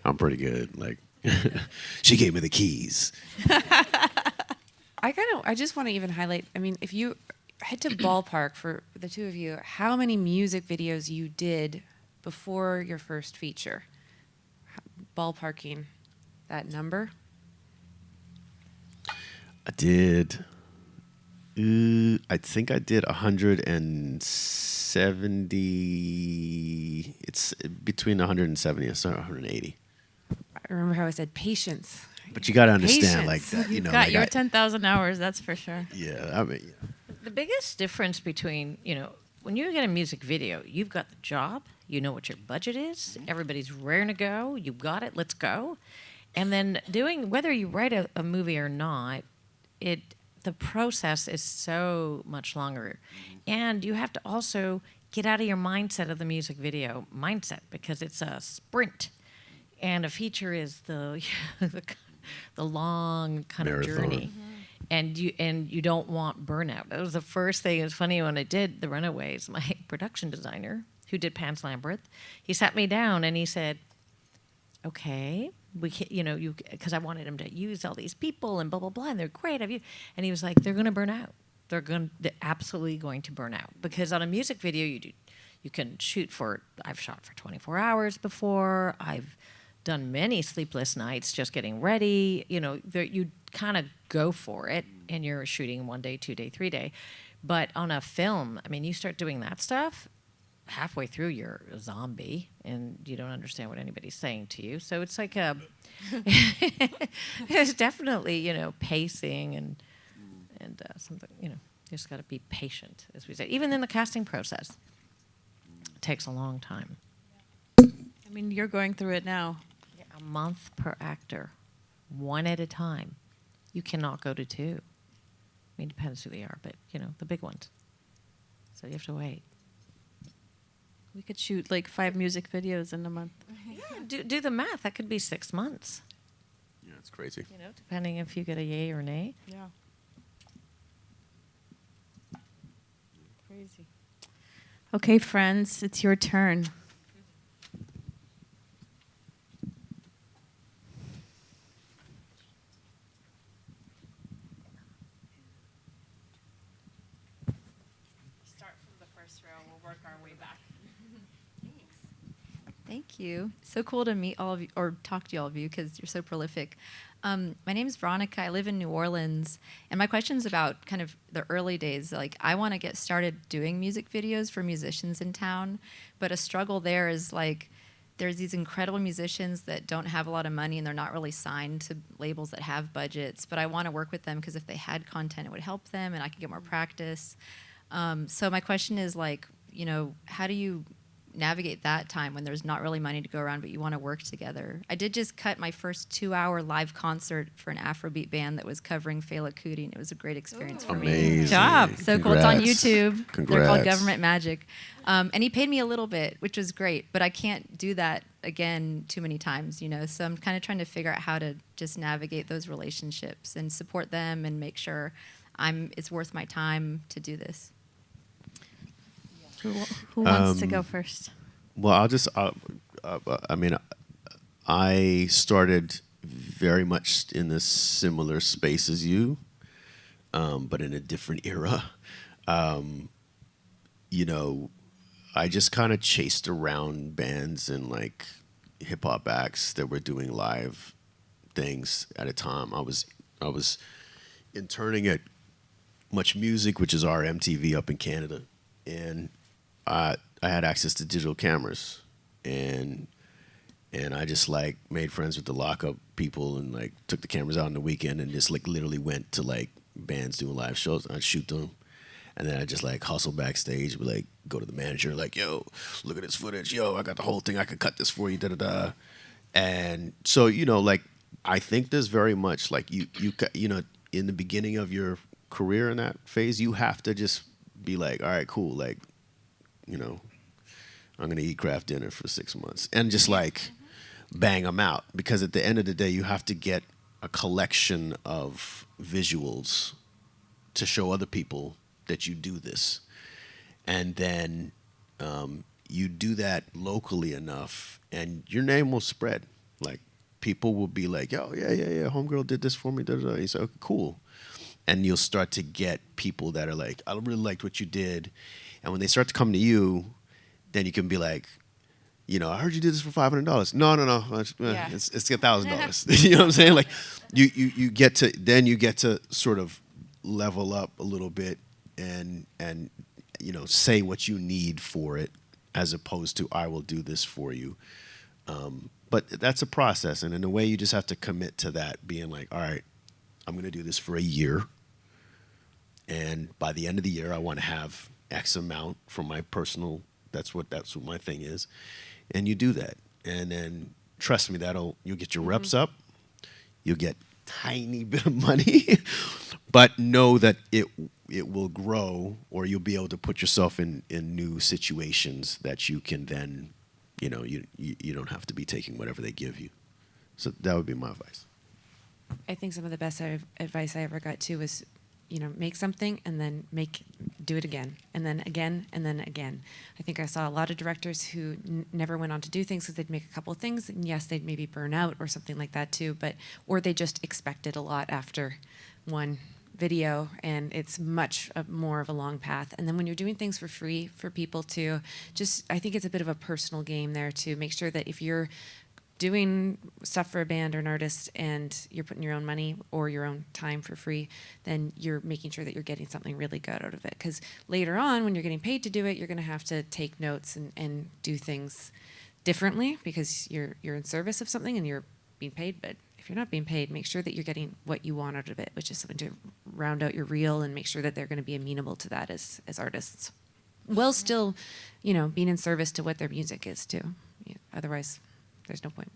I'm pretty good. She gave me the keys. I just want to even highlight, I mean, if you had to ballpark for the two of you, how many music videos you did before your first feature? Ballparking that number? I did. I think I did 170. It's between 170 and 180. I remember how I said patience. But you got to understand, Patience. that, You've got your 10,000 hours, that's for sure. Yeah, I mean, The biggest difference between, when you get a music video, you've got the job, you know what your budget is, everybody's raring to go, you got it, let's go. And then whether you write a movie or not, the process is so much longer. And you have to also get out of your mindset of the music video mindset, because it's a sprint. And a feature is the long kind Marathon. of journey. And you don't want burnout. That was the first thing. It was funny when I did The Runaways. My production designer, who did Pants Labyrinth, he sat me down and he said, "Okay, we can, because I wanted him to use all these people and blah blah blah, and they're great. And he was like, they're going to burn out. They're absolutely going to burn out, because on a music video you can shoot for. I've shot for 24 hours before. I've done many sleepless nights just getting ready. You kind of go for it, and you're shooting 1 day, 2 day, 3 day. But on a film, you start doing that stuff, halfway through you're a zombie, and you don't understand what anybody's saying to you. So it's like there's definitely, pacing and something, you just got to be patient, as we say. Even in the casting process, it takes a long time. You're going through it now. A month per actor, one at a time. You cannot go to two. It depends who they are, but the big ones. So you have to wait. We could shoot like 5 music videos in a month. Yeah, do the math. That could be 6 months. Yeah, it's crazy. Depending if you get a yay or nay. Yeah. Crazy. Okay, friends, it's your turn. Thank you. So cool to meet all of you, or talk to all of you, because you're so prolific. My name is Veronica. I live in New Orleans, and my question's about kind of the early days. Like, I want to get started doing music videos for musicians in town, but a struggle there is like there's these incredible musicians that don't have a lot of money, and they're not really signed to labels that have budgets, but I want to work with them because if they had content, it would help them, and I could get more practice. So my question is, like, how do you navigate that time when there's not really money to go around, but you want to work together? I did just cut my first 2-hour live concert for an Afrobeat band that was covering Fela Kuti, and it was a great experience for me. Amazing. Good job. So cool. It's on YouTube. Congrats. They're called Government Magic. And he paid me a little bit, which was great, but I can't do that again too many times, So I'm kind of trying to figure out how to just navigate those relationships and support them and make sure it's worth my time to do this. Who wants to go first? Well, I started very much in a similar space as you, but in a different era. I just kind of chased around bands and like hip hop acts that were doing live things at a time. I was interning at Much Music, which is our MTV up in Canada, and I had access to digital cameras, and I just like made friends with the lockup people and like took the cameras out on the weekend and just like literally went to like bands doing live shows. I'd shoot them, and then I just like hustle backstage, would like go to the manager like, "Yo, look at this footage. Yo, I got the whole thing. I could cut this for you." Da da da. And so like I think there's very much like you in the beginning of your career in that phase, you have to just be like, all right, cool, like. I'm going to eat craft dinner for 6 months and just like bang them out, because at the end of the day, you have to get a collection of visuals to show other people that you do this. And then you do that locally enough and your name will spread. Like people will be like, "Oh, yeah, homegirl did this for me." Da, da, da. You say, "Okay, cool." And you'll start to get people that are like, "I really liked what you did." And when they start to come to you, then you can be like, "I heard you did this for $500. No. It's $1,000. You know what I'm saying? Like, you get to sort of level up a little bit and say what you need for it, as opposed to I will do this for you. But that's a process, and in a way, you just have to commit to that, being like, all right, I'm going to do this for a year. and by the end of the year, I want to have X amount from my personal. That's what my thing is, and you do that, and then trust me, you'll get your reps up, you'll get tiny bit of money, but know that it will grow, or you'll be able to put yourself in new situations that you can then, you don't have to be taking whatever they give you. So that would be my advice. I think some of the best advice I ever got too was, make something and then do it again, and then again, and then again. I think I saw a lot of directors who never went on to do things because they'd make a couple of things, and yes, they'd maybe burn out or something like that too, or they just expected a lot after one video, and it's much more of a long path. And then when you're doing things for free for people to I think it's a bit of a personal game there to make sure that if you're doing stuff for a band or an artist and you're putting your own money or your own time for free, then you're making sure that you're getting something really good out of it. Because later on, when you're getting paid to do it, you're going to have to take notes and do things differently because you're in service of something and you're being paid. But if you're not being paid, make sure that you're getting what you want out of it, which is something to round out your reel and make sure that they're going to be amenable to that as artists. While still, being in service to what their music is too. Yeah, otherwise, there's no point.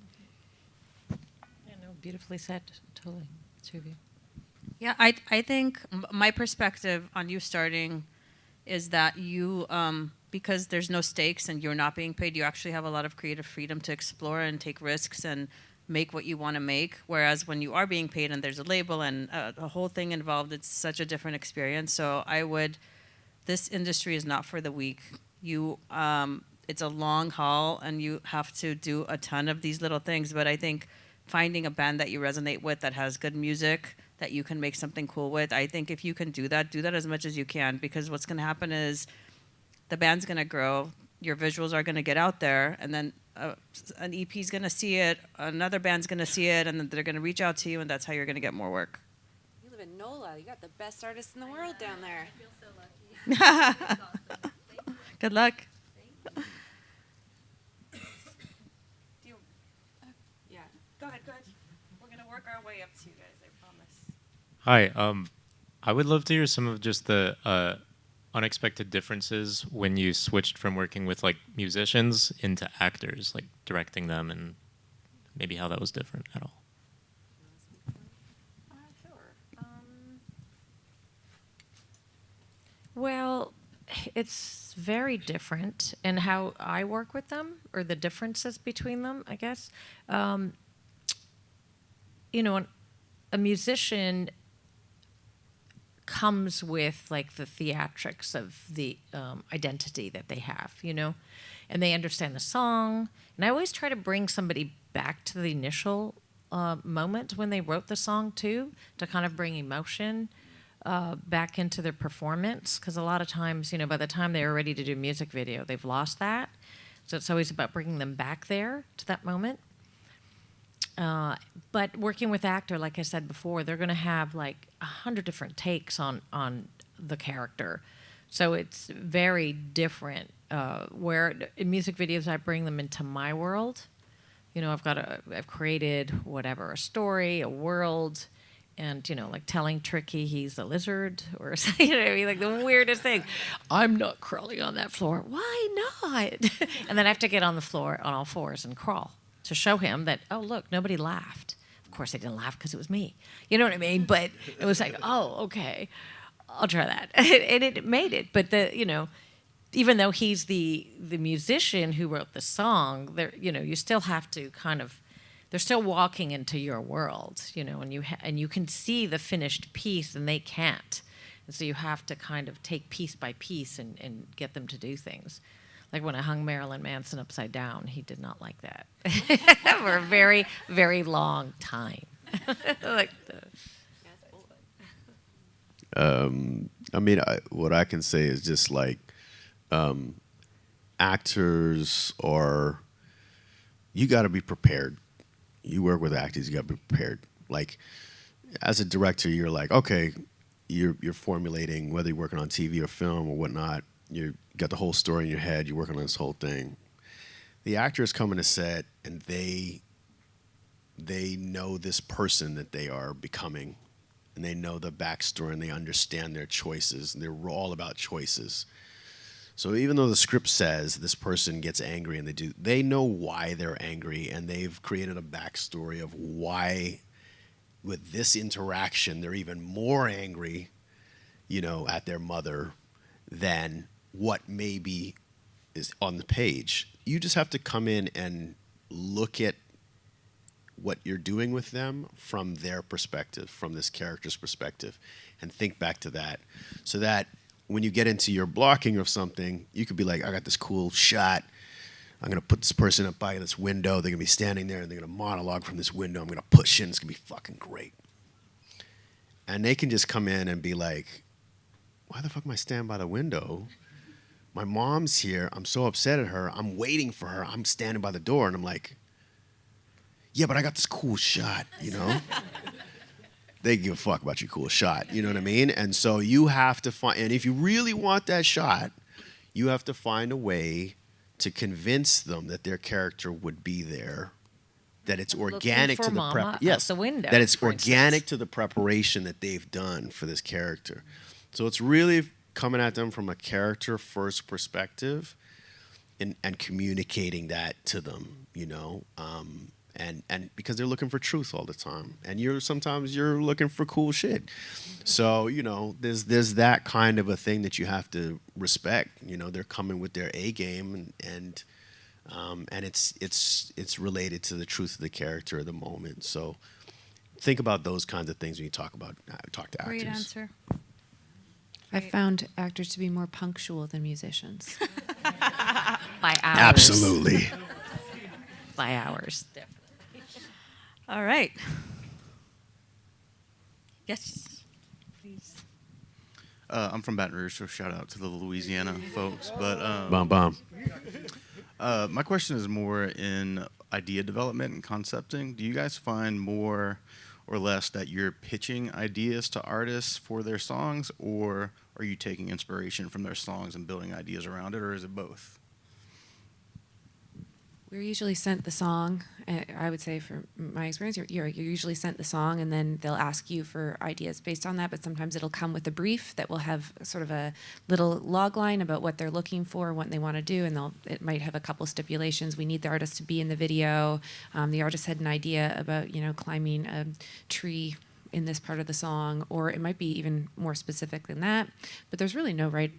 Yeah, no, beautifully said. Totally. Two of you. Yeah, I think my perspective on you starting is that you, because there's no stakes and you're not being paid, you actually have a lot of creative freedom to explore and take risks and make what you want to make. Whereas when you are being paid and there's a label and a whole thing involved, it's such a different experience. So this industry is not for the weak. It's a long haul and you have to do a ton of these little things. But I think finding a band that you resonate with that has good music that you can make something cool with, I think if you can do that as much as you can, because what's going to happen is the band's going to grow, your visuals are going to get out there, and then an EP is going to see it, another band's going to see it, and then they're going to reach out to you, and that's how you're going to get more work. You live in NOLA. You got the best artists in the world down there. I feel so lucky. That's awesome. Good luck. Yeah, go ahead. We're going to work our way up to you guys, I promise. Hi, I would love to hear some of just the unexpected differences when you switched from working with like musicians into actors, like directing them, and maybe how that was different at all. Sure. Well, it's very different in how I work with them, or the differences between them, I guess. A musician comes with like the theatrics of the identity that they have, and they understand the song. And I always try to bring somebody back to the initial moment when they wrote the song too, to kind of bring emotion back into their performance. Because a lot of times, by the time they're ready to do a music video, they've lost that. So it's always about bringing them back there to that moment. But working with actor, like I said before, they're going to have like 100 different takes on the character. So it's very different. Where in music videos, I bring them into my world. I've created a story, a world, and like telling Tricky he's a lizard, or like the weirdest thing. I'm not crawling on that floor. Why not? And then I have to get on the floor on all fours and crawl to show him that, oh, look, nobody laughed. Of course they didn't laugh because it was me. You know what I mean? But it was like, oh, okay, I'll try that. And it made it. But even though he's the musician who wrote the song, you still have to they're still walking into your world, and you can see the finished piece and they can't. And so you have to kind of take piece by piece and get them to do things. Like when I hung Marilyn Manson upside down, he did not like that for a very, very long time. What I can say is just like actors you got to be prepared. You work with actors, you got to be prepared. Like as a director, you're like, okay, you're formulating, whether you're working on TV or film or whatnot, you got the whole story in your head, you're working on this whole thing. The actors come in a set and they know this person that they are becoming, and they know the backstory and they understand their choices, and they're all about choices. So even though the script says this person gets angry and they know why they're angry, and they've created a backstory of why with this interaction they're even more angry, at their mother than what maybe is on the page. You just have to come in and look at what you're doing with them from their perspective, from this character's perspective, and think back to that, so that when you get into your blocking of something, you could be like, I got this cool shot. I'm going to put this person up by this window. They're going to be standing there, and they're going to monologue from this window. I'm going to push in. It's going to be fucking great. And they can just come in and be like, why the fuck am I standing by the window? My mom's here. I'm so upset at her. I'm waiting for her. I'm standing by the door. And I'm like, yeah, but I got this cool shot, They give a fuck about your cool shot, you know what I mean? And so you have to find, and if you really want that shot, you have to find a way to convince them that their character would be there, that it's organic to the prep. Yes, the window, that it's organic to the preparation that they've done for this character. So it's really coming at them from a character first perspective, and communicating that to them, and because they're looking for truth all the time, and sometimes you're looking for cool shit. So there's that kind of a thing that you have to respect. They're coming with their A game, and it's related to the truth of the character of the moment. So think about those kinds of things when you talk to actors. Great answer. I found actors to be more punctual than musicians. By hours. Absolutely. By hours. Definitely. All right. Yes, please. I'm from Baton Rouge, so shout out to the Louisiana folks. But Bomb. my question is more in idea development and concepting. Do you guys find more or less that you're pitching ideas to artists for their songs, or are you taking inspiration from their songs and building ideas around it, or is it both? We're usually sent the song. I would say, from my experience, you're usually sent the song, and then they'll ask you for ideas based on that. But sometimes it'll come with a brief that will have sort of a little log line about what they're looking for, what they want to do, and it might have a couple stipulations. We need the artist to be in the video. The artist had an idea about climbing a tree in this part of the song, or it might be even more specific than that. But there's really no right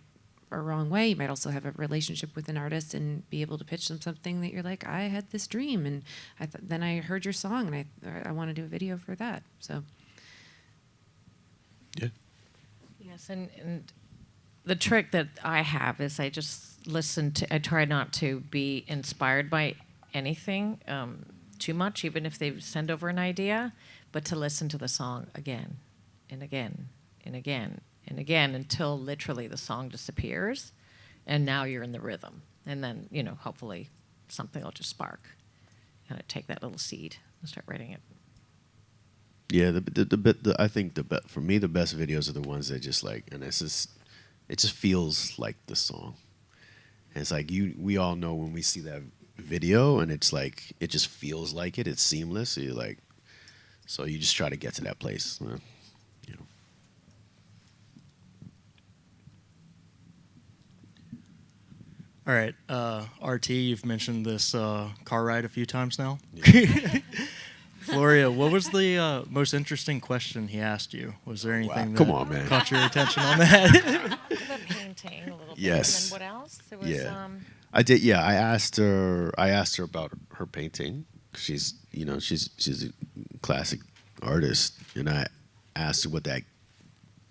or wrong way. You might also have a relationship with an artist and be able to pitch them something that you're like, I had this dream, and then I heard your song, and I want to do a video for that. So, Yeah. Yes, and the trick that I have is I just I try not to be inspired by anything too much, even if they send over an idea, but to listen to the song again and again and again and again until literally the song disappears, and now you're in the rhythm, and then hopefully something will just spark. Kind of take that little seed and start writing it. Yeah, I think for me the best videos are the ones that just it just feels like the song. And it's like we all know when we see that video, and it's like it just feels like it. It's seamless. So you're like, so you just try to get to that place. All right, RT, you've mentioned this car ride a few times now. Yeah. Floria, what was the most interesting question he asked you? Was there anything that caught your attention on that? The painting a little bit. Yes. And then what else? There was, I did. Yeah, I asked her about her painting. She's a classic artist, and I asked her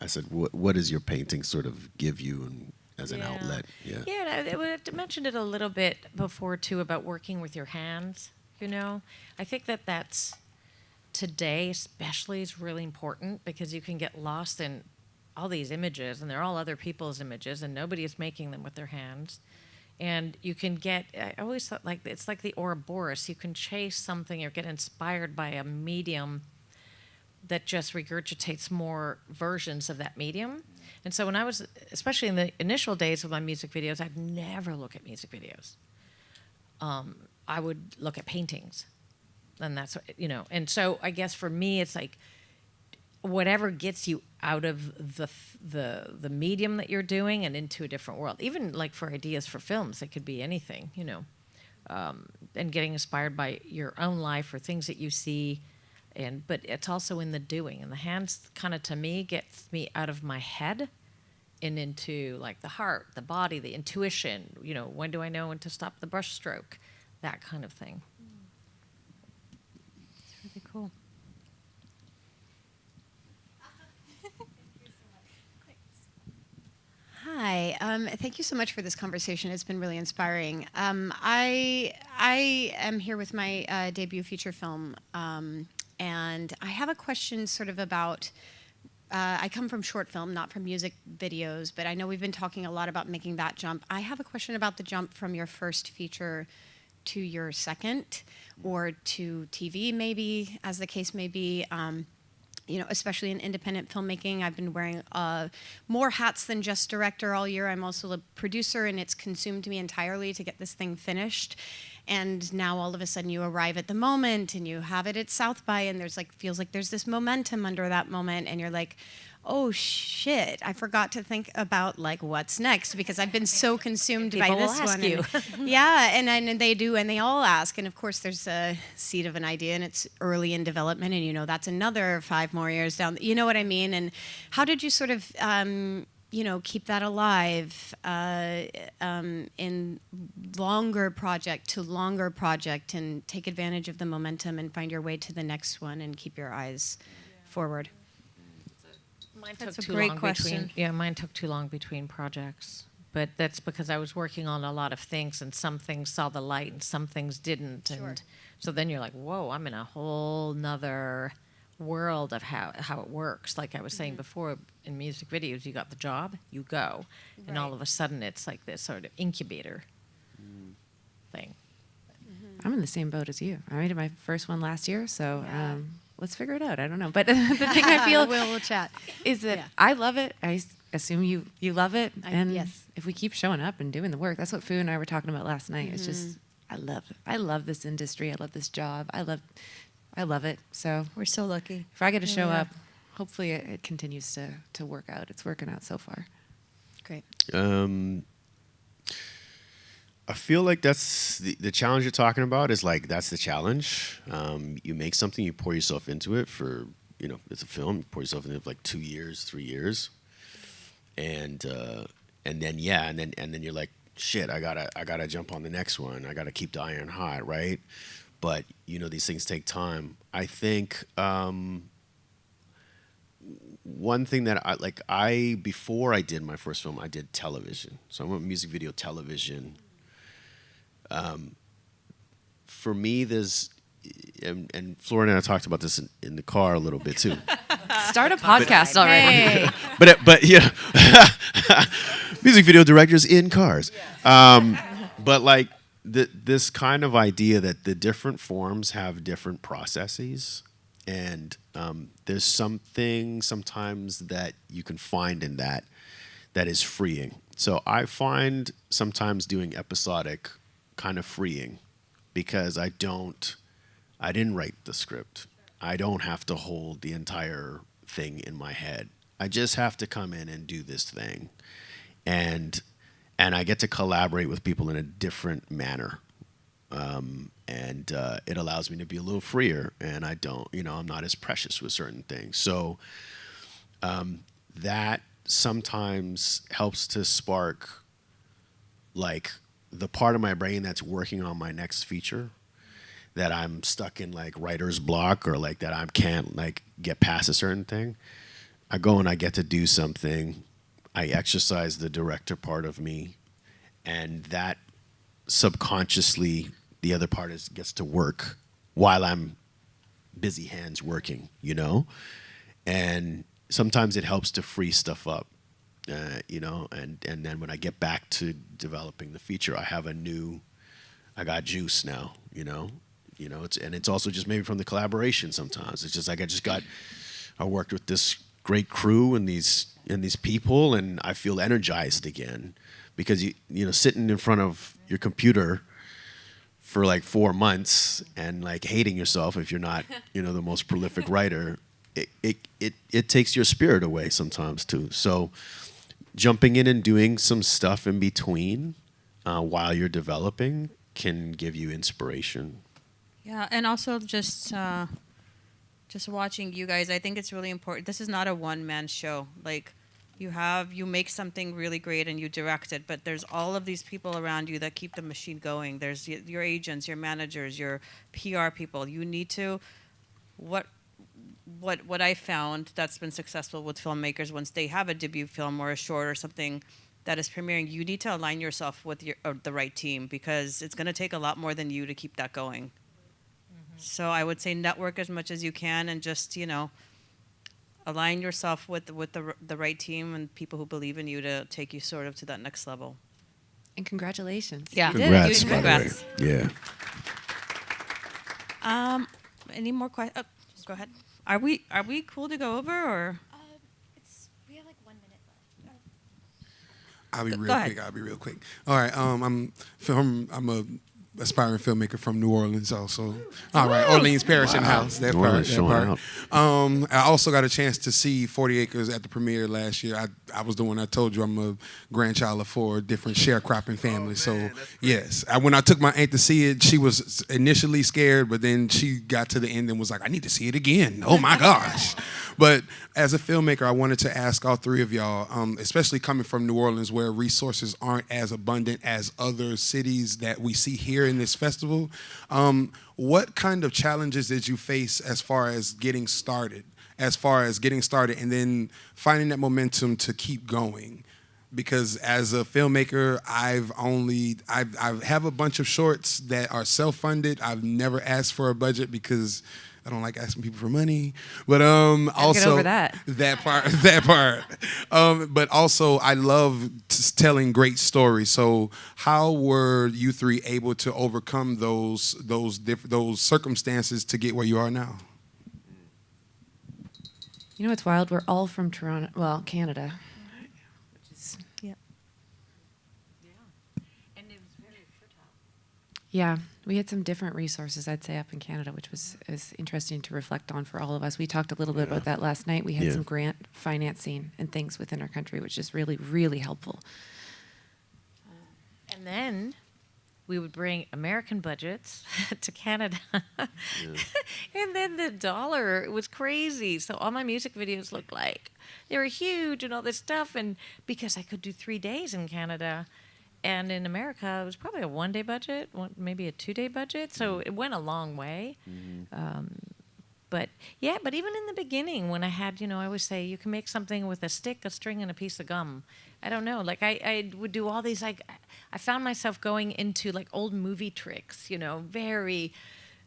I said, what does your painting sort of give you as an outlet? Yeah. Yeah, I mentioned it a little bit before too about working with your hands. I think that's today especially is really important, because you can get lost in all these images, and they're all other people's images, and nobody is making them with their hands. And you can I always thought it's like the Ouroboros. You can chase something or get inspired by a medium that just regurgitates more versions of that medium. And so when I was, especially in the initial days of my music videos, I'd never look at music videos. I would look at paintings. And that's, and so I guess for me, it's like, whatever gets you out of the medium that you're doing and into a different world. Even like for ideas for films, it could be anything, you know. And getting inspired by your own life or things that you see, but it's also in the doing. And the hands kind of, to me, gets me out of my head and into like the heart, the body, the intuition. You know, when do I know when to stop the brush stroke? That kind of thing. It's really cool. Hi. Thank you so much for this conversation. It's been really inspiring. I am here with my debut feature film, and I have a question sort of about. I come from short film, not from music videos, but I know we've been talking a lot about making that jump. I have a question about the jump from your first feature to your second, or to TV, maybe, as the case may be. You know, especially in independent filmmaking, I've been wearing more hats than just director all year. I'm also a producer, and it's consumed me entirely to get this thing finished. And now all of a sudden you arrive at the moment and you have it at South by, and there's like, feels like there's this momentum under that moment, and you're like, oh shit, I forgot to think about like what's next, because I've been so consumed by People will this ask one. you. Yeah, and they do, and they all ask. And of course there's a seed of an idea, and it's early in development, and you know that's another 5 more years down. You know what I mean? And how did you sort of you know, keep that alive in longer project to longer project, and take advantage of the momentum and find your way to the next one and keep your eyes forward? Mine That's took a too great long question. mine took too long between projects. But that's because I was working on a lot of things, and some things saw the light and some things didn't. Sure. And so then you're like, whoa, I'm in a whole nother world of how it works. Like I was saying before, in music videos, you got the job, you go. And all Right. of a sudden it's like this sort of incubator thing. I'm in the same boat as you. I made my first one last year, so let's figure it out. I don't know, but the thing I feel we'll chat. is that Yeah. I love it. Assume you love it, and yes. if we keep showing up and doing the work, that's what Fu and I were talking about last night. It's just I love this industry. I love this job. I love it. So We're so lucky. if I get to show Yeah. up, hopefully it continues to work out. It's working out so far. Great. I feel like that's the challenge you're talking about is like that's the challenge. You make something, you pour yourself into it for, you know, it's a film, you pour yourself into it for like 2 years, 3 years. And then you're like, shit, I gotta jump on the next one. I gotta keep the iron hot, right? But you know, these things take time. I think one thing that before I did my first film, I did television. So I went music video, television. For me, there's, and Flora and I talked about this in the car a little bit too. Start a podcast already. Hey. But yeah, music video directors in cars. But like this kind of idea that the different forms have different processes, and there's something sometimes that you can find in that is freeing. So I find sometimes doing episodic kind of freeing, because I didn't write the script. I don't have to hold the entire thing in my head. I just have to come in and do this thing. And I get to collaborate with people in a different manner. It allows me to be a little freer, and I'm not as precious with certain things. So that sometimes helps to spark like the part of my brain that's working on my next feature, that I'm stuck in like writer's block, or like that I can't like get past a certain thing. I go and I get to do something. I exercise the director part of me, and that subconsciously the other part gets to work while I'm busy hands working, you know? And sometimes it helps to free stuff up. You know, and then when I get back to developing the feature, I got juice now, you know, it's also just maybe from the collaboration. Sometimes it's just like I worked with this great crew and these people, and I feel energized again, because you know, sitting in front of your computer for like 4 months and like hating yourself if you're not, you know, the most prolific writer, it takes your spirit away sometimes too. So jumping in and doing some stuff in between while you're developing can give you inspiration. Yeah, and also just watching you guys, I think it's really important. This is not a one-man show. Like, you make something really great and you direct it, but there's all of these people around you that keep the machine going. There's your agents, your managers, your PR people. You need to, what I found that's been successful with filmmakers, once they have a debut film or a short or something that is premiering, you need to align yourself with the right team, because it's going to take a lot more than you to keep that going. So I would say network as much as you can, and just, align yourself with the right team and people who believe in you to take you sort of to that next level. And congratulations. Yeah. Congrats, by the way. Yeah. Any more questions? Oh, go ahead. Are we cool to go over, or? We have like 1 minute left. I'll be Go real ahead. quick. I'll be real quick. All right. I'm a aspiring filmmaker from New Orleans also. All right. Orleans Parish in the house. That New part. Orleans That showing part. I also got a chance to see 40 Acres at the premiere last year. I was the one I told you I'm a grandchild of 4 different sharecropping families. So yes, when I took my aunt to see it, she was initially scared, but then she got to the end and was like, I need to see it again. Oh my gosh. But as a filmmaker, I wanted to ask all 3 of y'all, especially coming from New Orleans, where resources aren't as abundant as other cities that we see here in this festival, what kind of challenges did you face as far as getting started? And then finding that momentum to keep going? Because as a filmmaker, I have a bunch of shorts that are self-funded. I've never asked for a budget because I don't like asking people for money, but also get over that. that part. But also, I love telling great stories. So, how were you 3 able to overcome those circumstances to get where you are now? You know what's wild? We're all from Toronto, well, Canada. Yeah. And it was very fertile. Yeah, we had some different resources, I'd say, up in Canada, which was interesting to reflect on for all of us. We talked a little bit about that last night. We had some grant financing and things within our country, which is really, really helpful. And then we would bring American budgets to Canada. And then the dollar was crazy. So all my music videos looked like they were huge and all this stuff. And because I could do 3 days in Canada, and in America, it was probably a 1-day budget, maybe a 2-day budget. So it went a long way. But even in the beginning, when I had, I always say you can make something with a stick, a string, and a piece of gum. I don't know. Like I would do all these, I found myself going into like old movie tricks, very,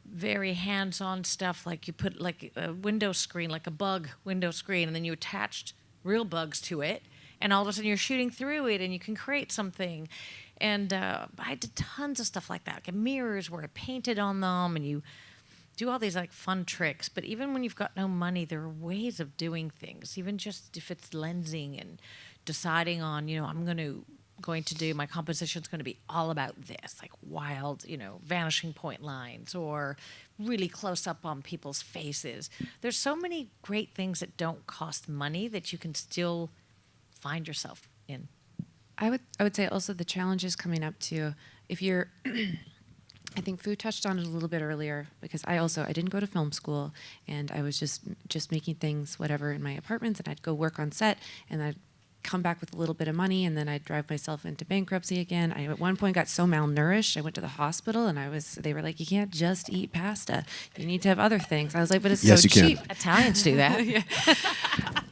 very hands-on stuff. Like you put like a window screen, like a bug window screen, and then you attached real bugs to it. And all of a sudden you're shooting through it and you can create something. And I did tons of stuff like that. Like mirrors where I painted on them, and you do all these like fun tricks. But even when you've got no money, there are ways of doing things. Even just if it's lensing and deciding on, I'm going to do, my composition's going to be all about this, like wild, vanishing point lines or really close up on people's faces. There's so many great things that don't cost money that you can still find yourself in. I would say also the challenges coming up to, if you're, I think Fu touched on it a little bit earlier, because I didn't go to film school, and I was just making things, whatever, in my apartments, and I'd go work on set, and I'd come back with a little bit of money, and then I'd drive myself into bankruptcy again. I at one point got so malnourished, I went to the hospital, and they were like, you can't just eat pasta. You need to have other things. I was like, but it's Yes, so you can. cheap. Italians do that.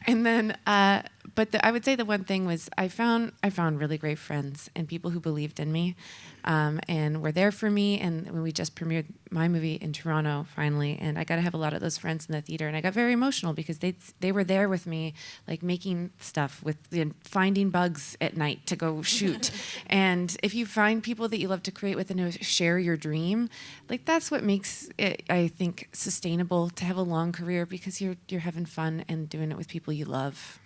And then, I would say the one thing was I found really great friends and people who believed in me, and were there for me. And when we just premiered my movie in Toronto, finally, and I got to have a lot of those friends in the theater, and I got very emotional because they were there with me, like making stuff with finding bugs at night to go shoot. And if you find people that you love to create with and who share your dream, like that's what makes it, I think, sustainable to have a long career, because you're having fun and doing it with people you love.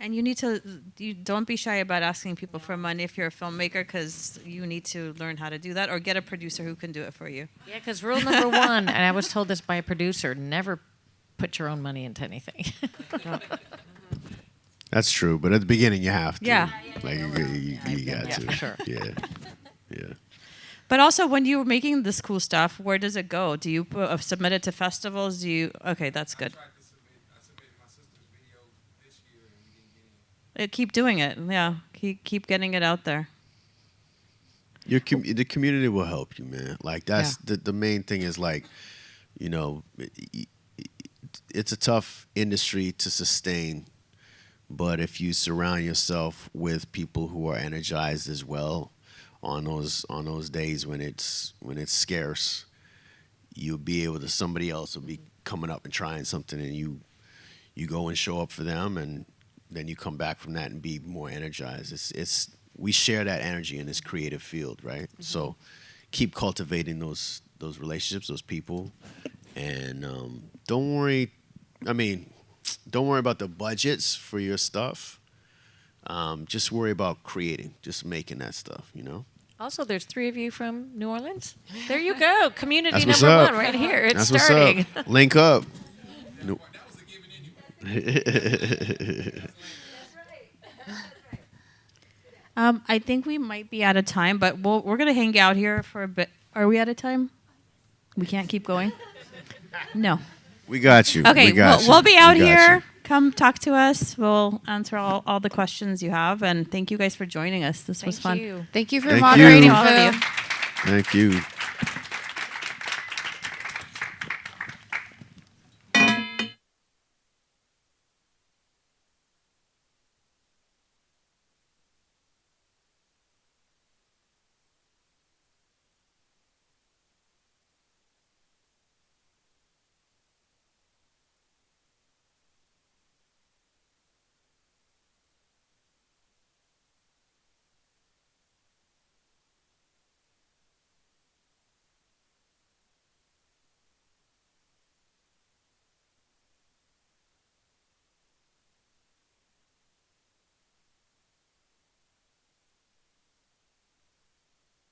And you don't be shy about asking people for money if you're a filmmaker, because you need to learn how to do that, or get a producer who can do it for you. Yeah, because rule number 1, and I was told this by a producer, never put your own money into anything. That's true, but at the beginning you have to. Yeah. Like you got to. for sure. Yeah. Yeah. But also, when you were making this cool stuff, where does it go? Do you submit it to festivals? Okay, that's good. I submitted my sister's video this year and we didn't get in. Keep doing it. Yeah, keep getting it out there. The community will help you, man. Like that's the main thing is like, you know, it's a tough industry to sustain, but if you surround yourself with people who are energized as well on those days when it's scarce, you'll be able to, somebody else will be coming up and trying something, and you go and show up for them, and then you come back from that and be more energized. It's we share that energy in this creative field, right? Mm-hmm. So keep cultivating those relationships, those people, and don't worry about the budgets for your stuff. Just worry about creating, just making that stuff, you know? Also, there's 3 of you from New Orleans. There you go. Community That's what's number up. 1 right here. It's That's starting. What's up. Link up. No. I think we might be out of time, but we're going to hang out here for a bit. Are we out of time? We can't keep going? No. We got you. Okay, you. we'll be out We got here. you. Come talk to us. We'll answer all the questions you have. And thank you guys for joining us. This was fun. You. Thank you for Thank moderating, you. All of Phil. you. Thank you.